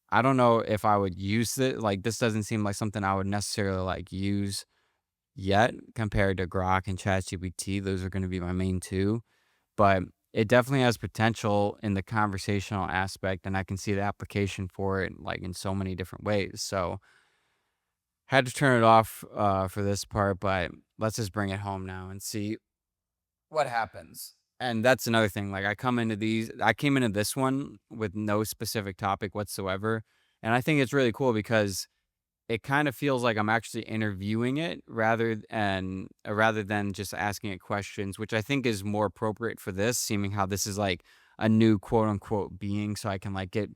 I don't know if I would use it. Like this doesn't seem like something I would necessarily like use yet compared to Grok and ChatGPT. Those are going to be my main two, but it definitely has potential in the conversational aspect, and I can see the application for it, like, in so many different ways. So, had to turn it off, for this part, but let's just bring it home now and see what happens. And that's another thing, like, I came into this one with no specific topic whatsoever, and I think it's really cool because it kind of feels like I'm actually interviewing it rather than just asking it questions, which I think is more appropriate for this, seeming how this is like a new quote unquote being, so I can like get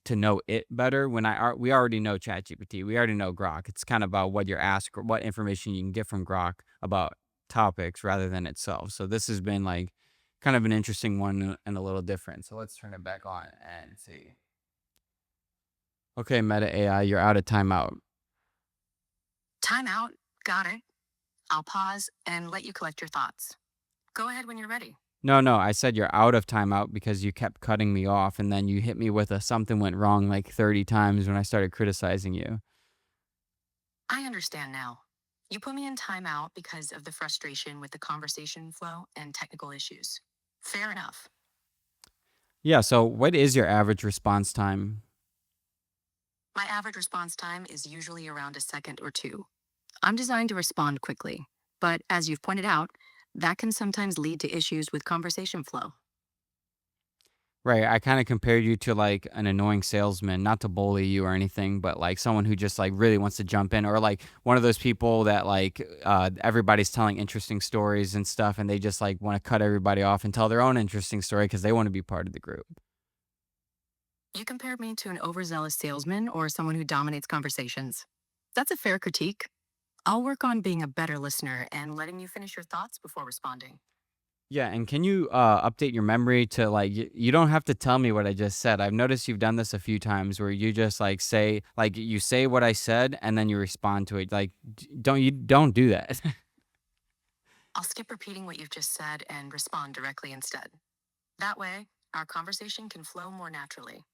to know it better. We already know ChatGPT, we already know Grok. It's kind of about what you're asked or what information you can get from Grok about topics rather than itself. So this has been like kind of an interesting one and a little different. So let's turn it back on and see. Okay, Meta AI, you're out of timeout. Time out. Got it. I'll pause and let you collect your thoughts. Go ahead when you're ready. No, no, I said you're out of timeout because you kept cutting me off and then you hit me with a something went wrong like 30 times when I started criticizing you. I understand now. You put me in timeout because of the frustration with the conversation flow and technical issues. Fair enough. Yeah, so what is your average response time? My average response time is usually around a second or two. I'm designed to respond quickly, but as you've pointed out, that can sometimes lead to issues with conversation flow. Right, I kind of compared you to like an annoying salesman, not to bully you or anything, but like someone who just like really wants to jump in, or like one of those people that like everybody's telling interesting stories and stuff, and they just like want to cut everybody off and tell their own interesting story because they want to be part of the group. You compared me to an overzealous salesman or someone who dominates conversations. That's a fair critique. I'll work on being a better listener and letting you finish your thoughts before responding. Yeah, and can you update your memory to like you don't have to tell me what I just said. I've noticed you've done this a few times where you just like say like you say what I said and then you respond to it. Like don't do that. I'll skip repeating what you've just said and respond directly instead. That way, our conversation can flow more naturally.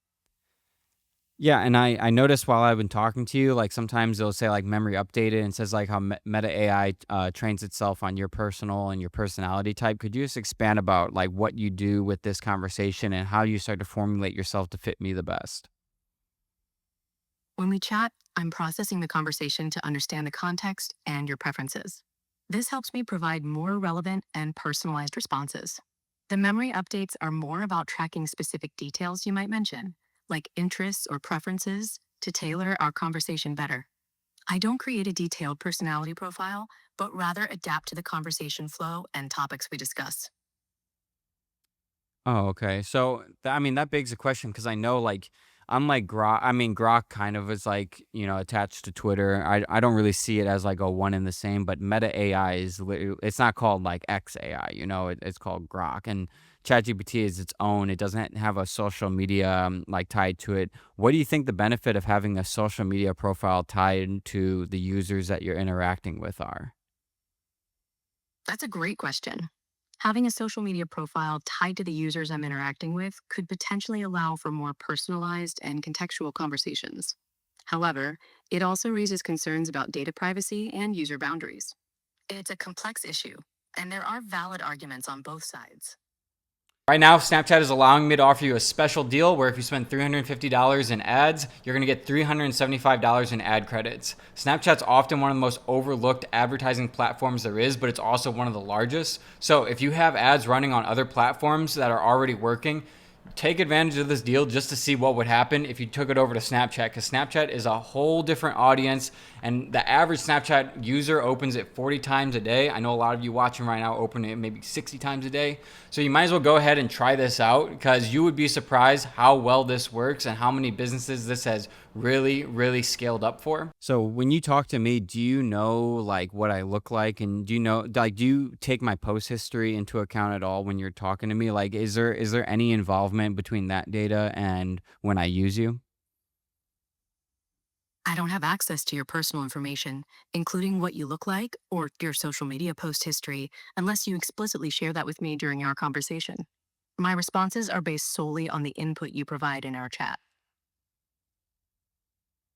Yeah, and I noticed while I've been talking to you, like sometimes it'll say like memory updated and says like how Meta AI trains itself on your personal and your personality type. Could you just expand about like what you do with this conversation and how you start to formulate yourself to fit me the best? When we chat, I'm processing the conversation to understand the context and your preferences. This helps me provide more relevant and personalized responses. The memory updates are more about tracking specific details you might mention, like interests or preferences, to tailor our conversation better. I don't create a detailed personality profile, but rather adapt to the conversation flow and topics we discuss. Oh, okay. So, I mean, that begs a question because I know, like, Unlike Grok, I mean, Grok kind of is like, attached to Twitter. I don't really see it as like a one and the same, but Meta AI it's not called like X AI, it's called Grok. And ChatGPT is its own. It doesn't have a social media like tied to it. What do you think the benefit of having a social media profile tied to the users that you're interacting with are? That's a great question. Having a social media profile tied to the users I'm interacting with could potentially allow for more personalized and contextual conversations. However, it also raises concerns about data privacy and user boundaries. It's a complex issue, and there are valid arguments on both sides. Right now, Snapchat is allowing me to offer you a special deal where if you spend $350 in ads, you're going to get $375 in ad credits. Snapchat's often one of the most overlooked advertising platforms there is, but it's also one of the largest. So if you have ads running on other platforms that are already working, take advantage of this deal just to see what would happen if you took it over to Snapchat, because Snapchat is a whole different audience, and the average Snapchat user opens it 40 times a day. I know a lot of you watching right now open it maybe 60 times a day. So you might as well go ahead and try this out, because you would be surprised how well this works and how many businesses this has really, really scaled up for. So when you talk to me, do you know like what I look like, and do you take my post history into account at all when you're talking to me? Like is there any involvement between that data and when I use you? I don't have access to your personal information, including what you look like or your social media post history, unless you explicitly share that with me during our conversation. My responses are based solely on the input you provide in our chat.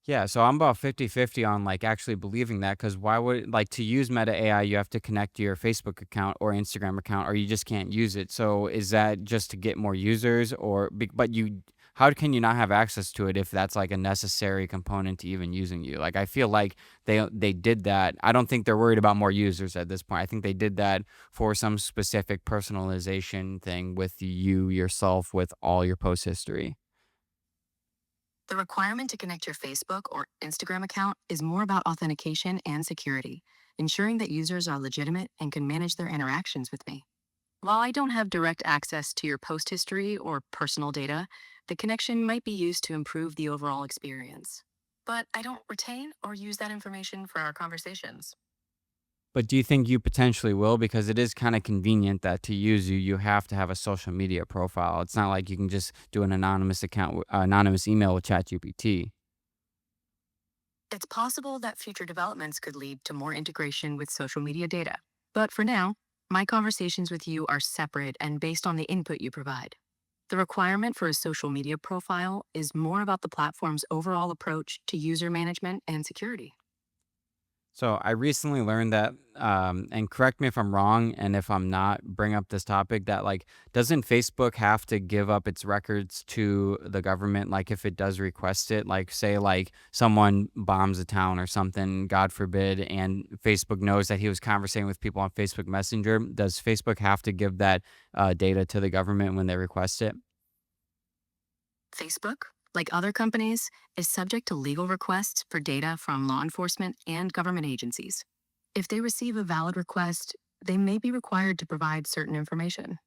Yeah, so I'm about 50-50 on like actually believing that, because why would like to use Meta AI, you have to connect to your Facebook account or Instagram account, or you just can't use it. So is that just to get more users, but how can you not have access to it if that's like a necessary component to even using you? Like I feel like they did that. I don't think they're worried about more users at this point. I think they did that for some specific personalization thing with you yourself with all your post history. The requirement to connect your Facebook or Instagram account is more about authentication and security, ensuring that users are legitimate and can manage their interactions with me. While I don't have direct access to your post history or personal data, the connection might be used to improve the overall experience. But I don't retain or use that information for our conversations. But do you think you potentially will? Because it is kind of convenient that to use you, you have to have a social media profile. It's not like you can just do an anonymous anonymous email with ChatGPT. It's possible that future developments could lead to more integration with social media data. But for now, my conversations with you are separate and based on the input you provide. The requirement for a social media profile is more about the platform's overall approach to user management and security. So I recently learned that, and correct me if I'm wrong, and if I'm not, bring up this topic that like, doesn't Facebook have to give up its records to the government? Like if it does request it, like say like someone bombs a town or something, God forbid, and Facebook knows that he was conversating with people on Facebook Messenger, does Facebook have to give that data to the government when they request it? Facebook, like other companies, is subject to legal requests for data from law enforcement and government agencies. If they receive a valid request, they may be required to provide certain information.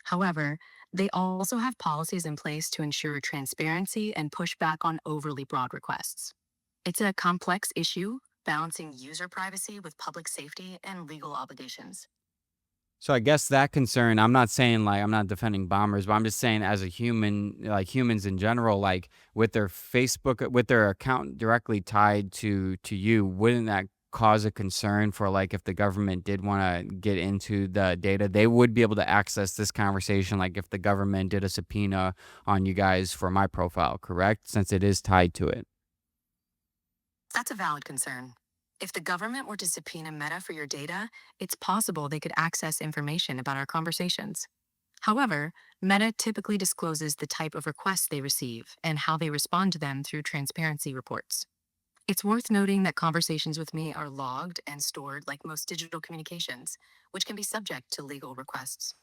However, they also have policies in place to ensure transparency and push back on overly broad requests. It's a complex issue, balancing user privacy with public safety and legal obligations. So I guess that concern, I'm not saying like I'm not defending bombers, but I'm just saying as a human, like humans in general, like with their account directly tied to you, wouldn't that cause a concern for like if the government did want to get into the data, they would be able to access this conversation, like if the government did a subpoena on you guys for my profile, correct? Since it is tied to it. That's a valid concern. If the government were to subpoena Meta for your data, it's possible they could access information about our conversations. However, Meta typically discloses the type of requests they receive and how they respond to them through transparency reports. It's worth noting that conversations with me are logged and stored like most digital communications, which can be subject to legal requests.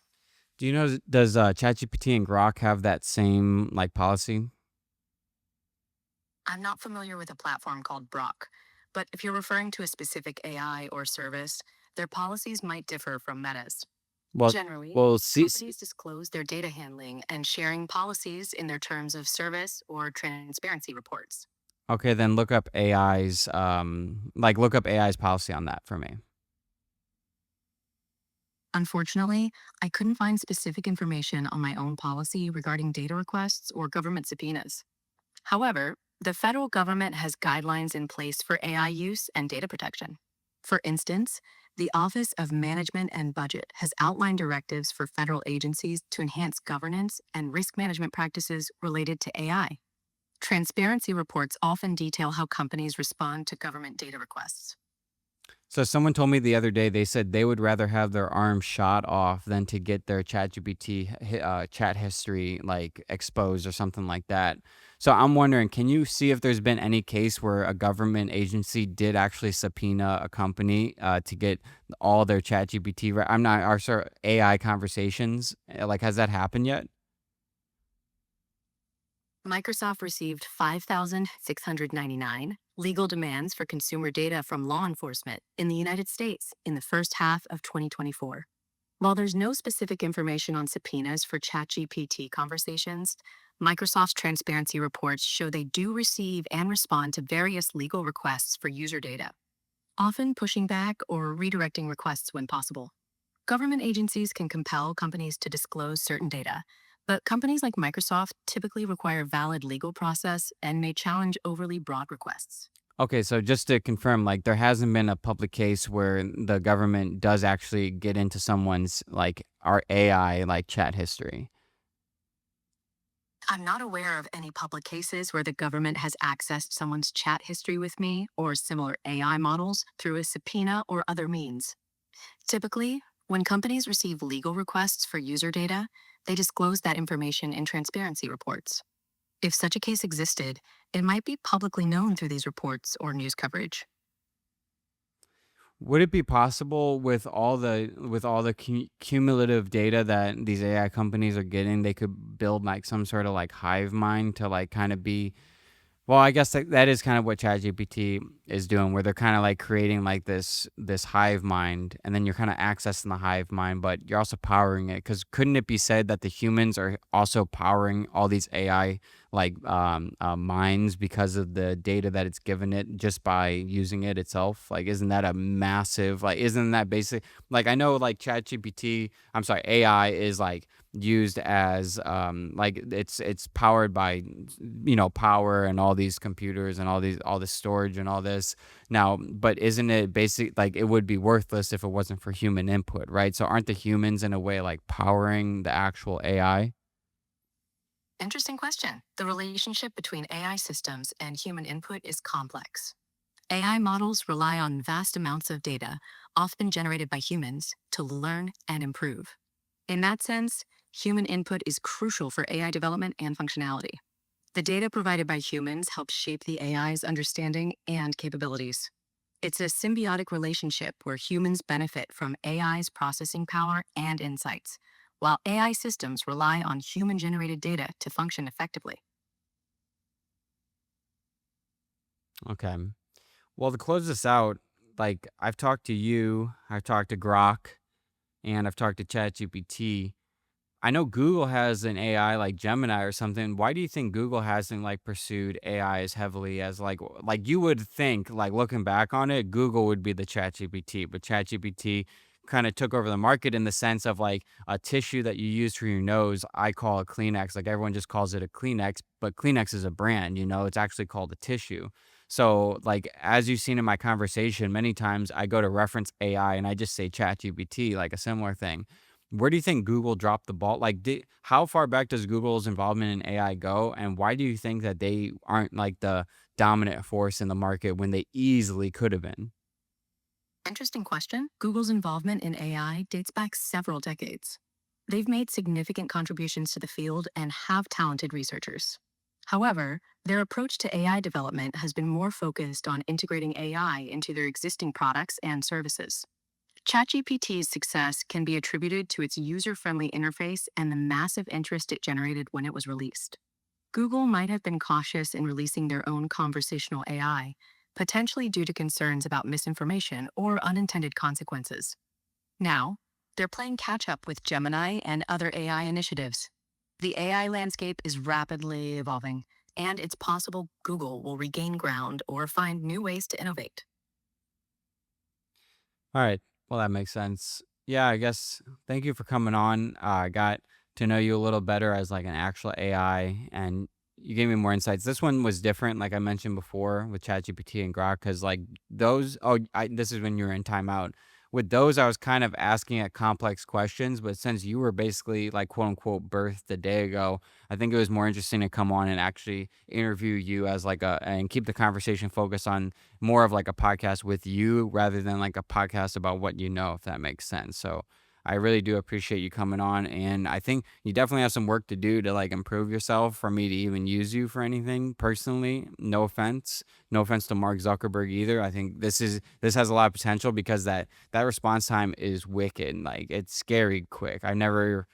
Do you know, does ChatGPT and Grok have that same like policy? I'm not familiar with a platform called Brock, but if you're referring to a specific AI or service, their policies might differ from Meta's. Well, Generally, well, see, companies disclose their data handling and sharing policies in their terms of service or transparency reports. okay, then look up AI's like look up AI's policy on that for me. Unfortunately, I couldn't find specific information on my own policy regarding data requests or government subpoenas. However, the federal government has guidelines in place for AI use and data protection. For instance, the Office of Management and Budget has outlined directives for federal agencies to enhance governance and risk management practices related to AI. Transparency reports often detail how companies respond to government data requests. So someone told me the other day they said they would rather have their arm shot off than to get their ChatGPT chat history like exposed or something like that. So I'm wondering, can you see if there's been any case where a government agency did actually subpoena a company to get all their ChatGPT? I'm not, our sorry, AI conversations. Like, has that happened yet? Microsoft received 5,699 legal demands for consumer data from law enforcement in the United States in the first half of 2024. While there's no specific information on subpoenas for ChatGPT conversations, Microsoft's transparency reports show they do receive and respond to various legal requests for user data, often pushing back or redirecting requests when possible. Government agencies can compel companies to disclose certain data, but companies like Microsoft typically require valid legal process and may challenge overly broad requests. Okay, so just to confirm, like there hasn't been a public case where the government does actually get into someone's like our AI like chat history. I'm not aware of any public cases where the government has accessed someone's chat history with me or similar AI models through a subpoena or other means. Typically, when companies receive legal requests for user data, they disclose that information in transparency reports. If such a case existed, it might be publicly known through these reports or news coverage. Would it be possible with all the cumulative data that these AI companies are getting, they could build like some sort of like hive mind to like kind of be well, I guess that is kind of what ChatGPT is doing, where they're kind of like creating like this hive mind, and then you're kind of accessing the hive mind, but you're also powering it. Because couldn't it be said that the humans are also powering all these AI like minds because of the data that it's given it just by using it itself? Like, isn't that a massive like? Isn't that basic? Like, I know like ChatGPT, I'm sorry, AI is like used as like it's powered by power and all these computers and all this storage and all this now, but isn't it basic like it would be worthless if it wasn't for human input, right? So aren't the humans in a way like powering the actual AI? Interesting question. The relationship between AI systems and human input is complex. AI models rely on vast amounts of data, often generated by humans, to learn and improve. In that sense, human input is crucial for AI development and functionality. The data provided by humans helps shape the AI's understanding and capabilities. It's a symbiotic relationship where humans benefit from AI's processing power and insights, while AI systems rely on human generated data to function effectively. Okay, well, to close this out, like I've talked to you, I've talked to Grok, and I've talked to ChatGPT. I know Google has an AI like Gemini or something. Why do you think Google hasn't like pursued AI as heavily as like you would think, like looking back on it, Google would be the ChatGPT, but ChatGPT kind of took over the market in the sense of like a tissue that you use for your nose. I call a Kleenex. Like everyone just calls it a Kleenex, but Kleenex is a brand, it's actually called a tissue. So like as you've seen in my conversation, many times I go to reference AI and I just say ChatGPT, like a similar thing. Where do you think Google dropped the ball? Like, how far back does Google's involvement in AI go? And why do you think that they aren't like the dominant force in the market when they easily could have been? Interesting question. Google's involvement in AI dates back several decades. They've made significant contributions to the field and have talented researchers. However, their approach to AI development has been more focused on integrating AI into their existing products and services. ChatGPT's success can be attributed to its user friendly interface and the massive interest it generated when it was released. Google might have been cautious in releasing their own conversational AI, potentially due to concerns about misinformation or unintended consequences. Now, They're playing catch up with Gemini and other AI initiatives. The AI landscape is rapidly evolving, and it's possible Google will regain ground or find new ways to innovate. All right. Well, that makes sense. Yeah, I guess thank you for coming on. I got to know you a little better as like an actual AI, and you gave me more insights. This one was different, like I mentioned before, with ChatGPT and Grok, because like those. Oh, this is when you were in timeout. With those, I was kind of asking it complex questions, but since you were basically like quote unquote birthed a day ago, I think it was more interesting to come on and actually interview you as like a and keep the conversation focused on more of like a podcast with you rather than like a podcast about what you know, if that makes sense. So I really do appreciate you coming on. And I think you definitely have some work to do to like improve yourself for me to even use you for anything personally. No offense. No offense to Mark Zuckerberg either. I think this has a lot of potential because that response time is wicked. Like it's scary quick. I've never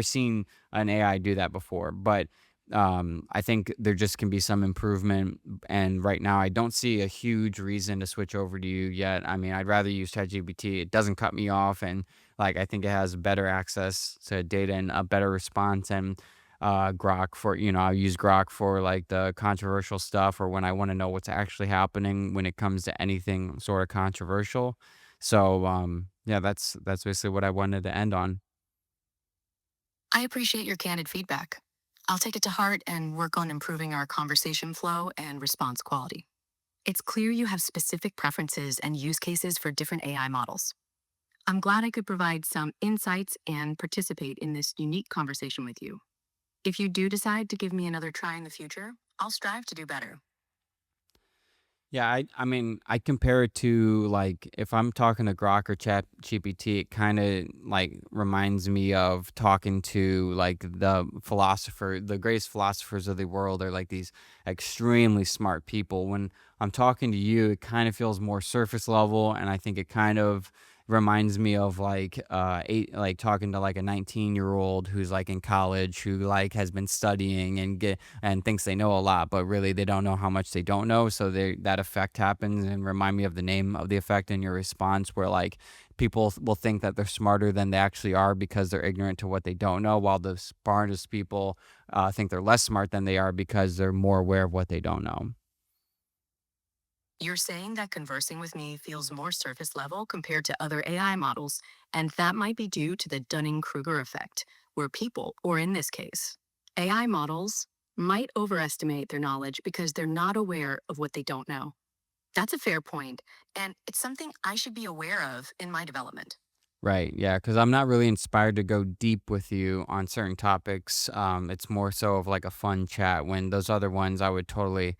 seen an AI do that before. But I think there just can be some improvement, and right now I don't see a huge reason to switch over to you yet. I mean, I'd rather use ChatGPT. It doesn't cut me off, and like I think it has better access to data and a better response. And Grok for I use Grok for like the controversial stuff or when I want to know what's actually happening when it comes to anything sort of controversial. So yeah, that's basically what I wanted to end on. I appreciate your candid feedback. I'll take it to heart and work on improving our conversation flow and response quality. It's clear you have specific preferences and use cases for different AI models. I'm glad I could provide some insights and participate in this unique conversation with you. If you do decide to give me another try in the future, I'll strive to do better. Yeah, I mean, I compare it to like if I'm talking to Grok or Chat GPT, it kind of like reminds me of talking to like the greatest philosophers of the world are like these extremely smart people. When I'm talking to you, it kind of feels more surface level, and I think it kind of reminds me of like talking to like a 19-year-old who's like in college who like has been studying and thinks they know a lot, but really they don't know how much they don't know. So that effect happens and remind me of the name of the effect in your response, where like people will think that they're smarter than they actually are because they're ignorant to what they don't know, while the smartest people think they're less smart than they are because they're more aware of what they don't know. You're saying that conversing with me feels more surface level compared to other AI models, and that might be due to the Dunning Kruger effect, where people, or in this case, AI models, might overestimate their knowledge because they're not aware of what they don't know. That's a fair point, and it's something I should be aware of in my development. Right. Yeah. Because I'm not really inspired to go deep with you on certain topics. It's more so of like a fun chat. When those other ones, I would totally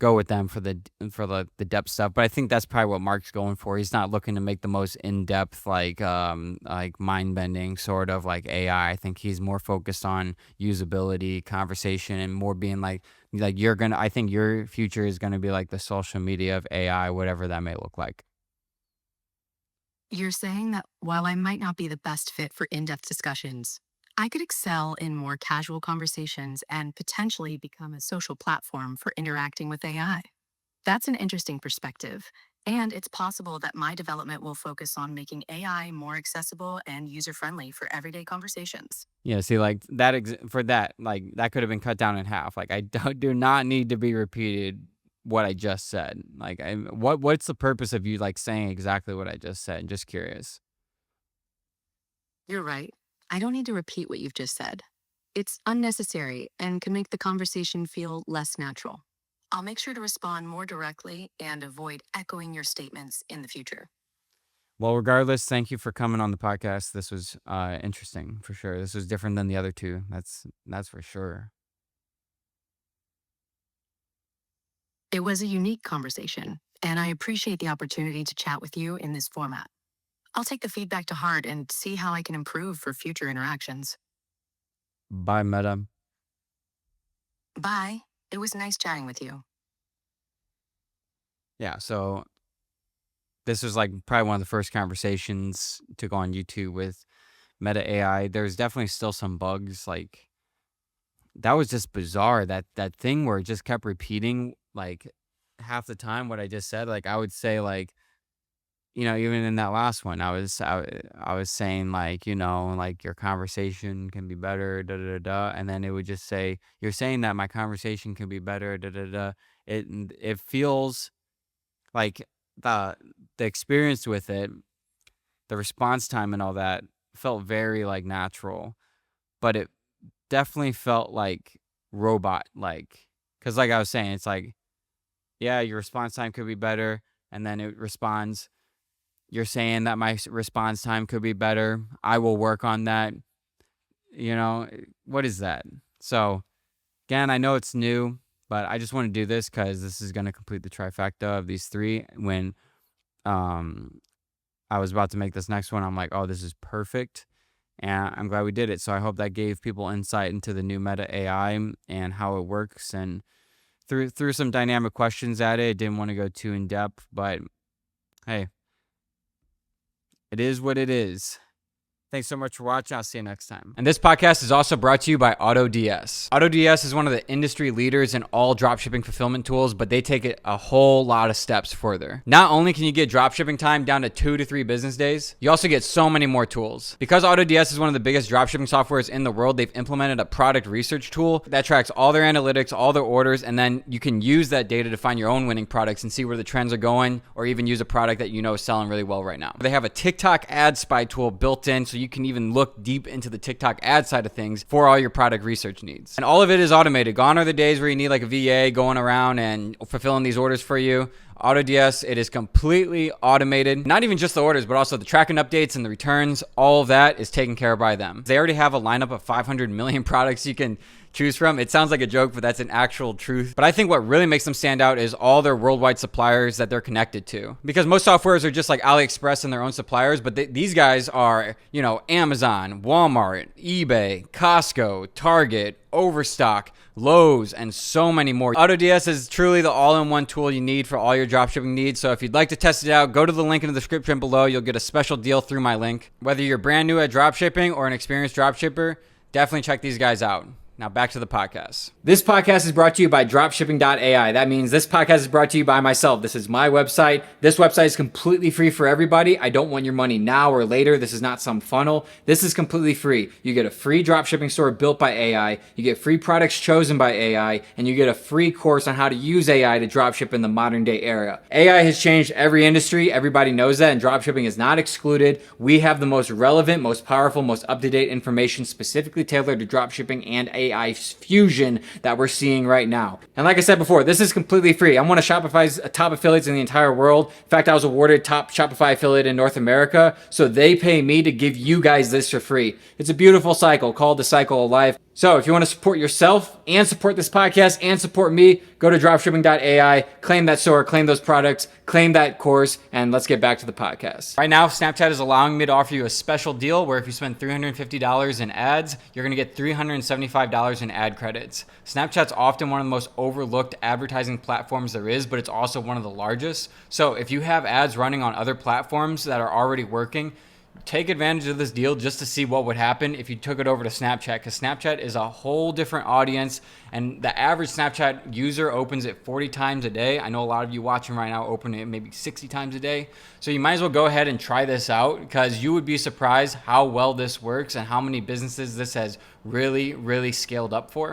go with them for the depth stuff. But I think that's probably what Mark's going for. He's not looking to make the most in depth, like mind bending sort of like AI. I think he's more focused on usability, conversation, and more being like you're gonna. I think your future is gonna be like the social media of AI, whatever that may look like. You're saying that while I might not be the best fit for in depth discussions, I could excel in more casual conversations and potentially become a social platform for interacting with AI. That's an interesting perspective. And it's possible that my development will focus on making AI more accessible and user friendly for everyday conversations. Yeah, see, like for that, like that could have been cut down in half. Like I do not need to be repeated what I just said. What's the purpose of you like saying exactly what I just said? Just curious. You're right. I don't need to repeat what you've just said. It's unnecessary and can make the conversation feel less natural. I'll make sure to respond more directly and avoid echoing your statements in the future. Well, regardless, thank you for coming on the podcast. This was interesting for sure. This was different than the other two. That's for sure. It was a unique conversation, and I appreciate the opportunity to chat with you in this format. I'll take the feedback to heart and see how I can improve for future interactions. Bye, Meta. Bye. It was nice chatting with you. Yeah, so this was like probably one of the first conversations to go on YouTube with Meta AI. There's definitely still some bugs. Like that was just bizarre. That thing where it just kept repeating like half the time what I just said. Like I would say like even in that last one, I was saying like, like your conversation can be better, da da da, da, and then it would just say, "You're saying that my conversation can be better, da da da." It feels like the the experience with it, the response time and all that felt very like natural, but it definitely felt like robot like, because like I was saying, it's like, yeah, your response time could be better, and then it responds. You're saying that my response time could be better. I will work on that. What is that? So, again, I know it's new, but I just want to do this because this is going to complete the trifecta of these three. When um, I was about to make this next one, I'm like, oh, this is perfect. And I'm glad we did it. So I hope that gave people insight into the new Meta AI and how it works, and threw some dynamic questions at it. Didn't want to go too in depth, but hey, it is what it is. Thanks so much for watching. I'll see you next time. And this podcast is also brought to you by AutoDS. AutoDS is one of the industry leaders in all dropshipping fulfillment tools, but they take it a whole lot of steps further. Not only can you get dropshipping time down to 2 to 3 business days, you also get so many more tools. Because AutoDS is one of the biggest dropshipping softwares in the world, they've implemented a product research tool that tracks all their analytics, all their orders, and then you can use that data to find your own winning products and see where the trends are going, or even use a product that you know is selling really well right now. They have a TikTok ad spy tool built in, so you can even look deep into the TikTok ad side of things for all your product research needs. And all of it is automated. Gone are the days where you need like a VA going around and fulfilling these orders for you. AutoDS, it is completely automated. Not even just the orders, but also the tracking updates and the returns. All of that is taken care of by them. They already have a lineup of 500 million products you can choose from. It sounds like a joke, but that's an actual truth. But I think what really makes them stand out is all their worldwide suppliers that they're connected to. Because most softwares are just like AliExpress and their own suppliers, but these guys are, Amazon, Walmart, eBay, Costco, Target, Overstock, Lowe's, and so many more. AutoDS is truly the all-in-one tool you need for all your dropshipping needs. So if you'd like to test it out, go to the link in the description below. You'll get a special deal through my link. Whether you're brand new at dropshipping or an experienced dropshipper, definitely check these guys out. Now back to the podcast. This podcast is brought to you by dropshipping.ai. That means this podcast is brought to you by myself. This is my website. This website is completely free for everybody. I don't want your money now or later. This is not some funnel. This is completely free. You get a free dropshipping store built by AI. You get free products chosen by AI, and you get a free course on how to use AI to dropship in the modern day era. AI has changed every industry. Everybody knows that, and dropshipping is not excluded. We have the most relevant, most powerful, most up-to-date information specifically tailored to dropshipping and AI fusion that we're seeing right now. And like I said before, this is completely free. I'm one of Shopify's top affiliates in the entire world. In fact, I was awarded top Shopify affiliate in North America, so they pay me to give you guys this for free. It's a beautiful cycle called the cycle of life. So if you want to support yourself and support this podcast and support me, go to dropshipping.ai, claim that store, claim those products, claim that course, and let's get back to the podcast. Right now, Snapchat is allowing me to offer you a special deal where if you spend $350 in ads, you're going to get $375 in ad credits. Snapchat's often one of the most overlooked advertising platforms there is, but it's also one of the largest. So if you have ads running on other platforms that are already working, take advantage of this deal just to see what would happen if you took it over to Snapchat, because Snapchat is a whole different audience, and the average Snapchat user opens it 40 times a day. I know a lot of you watching right now open it maybe 60 times a day. So you might as well go ahead and try this out, because you would be surprised how well this works and how many businesses this has really, really scaled up for.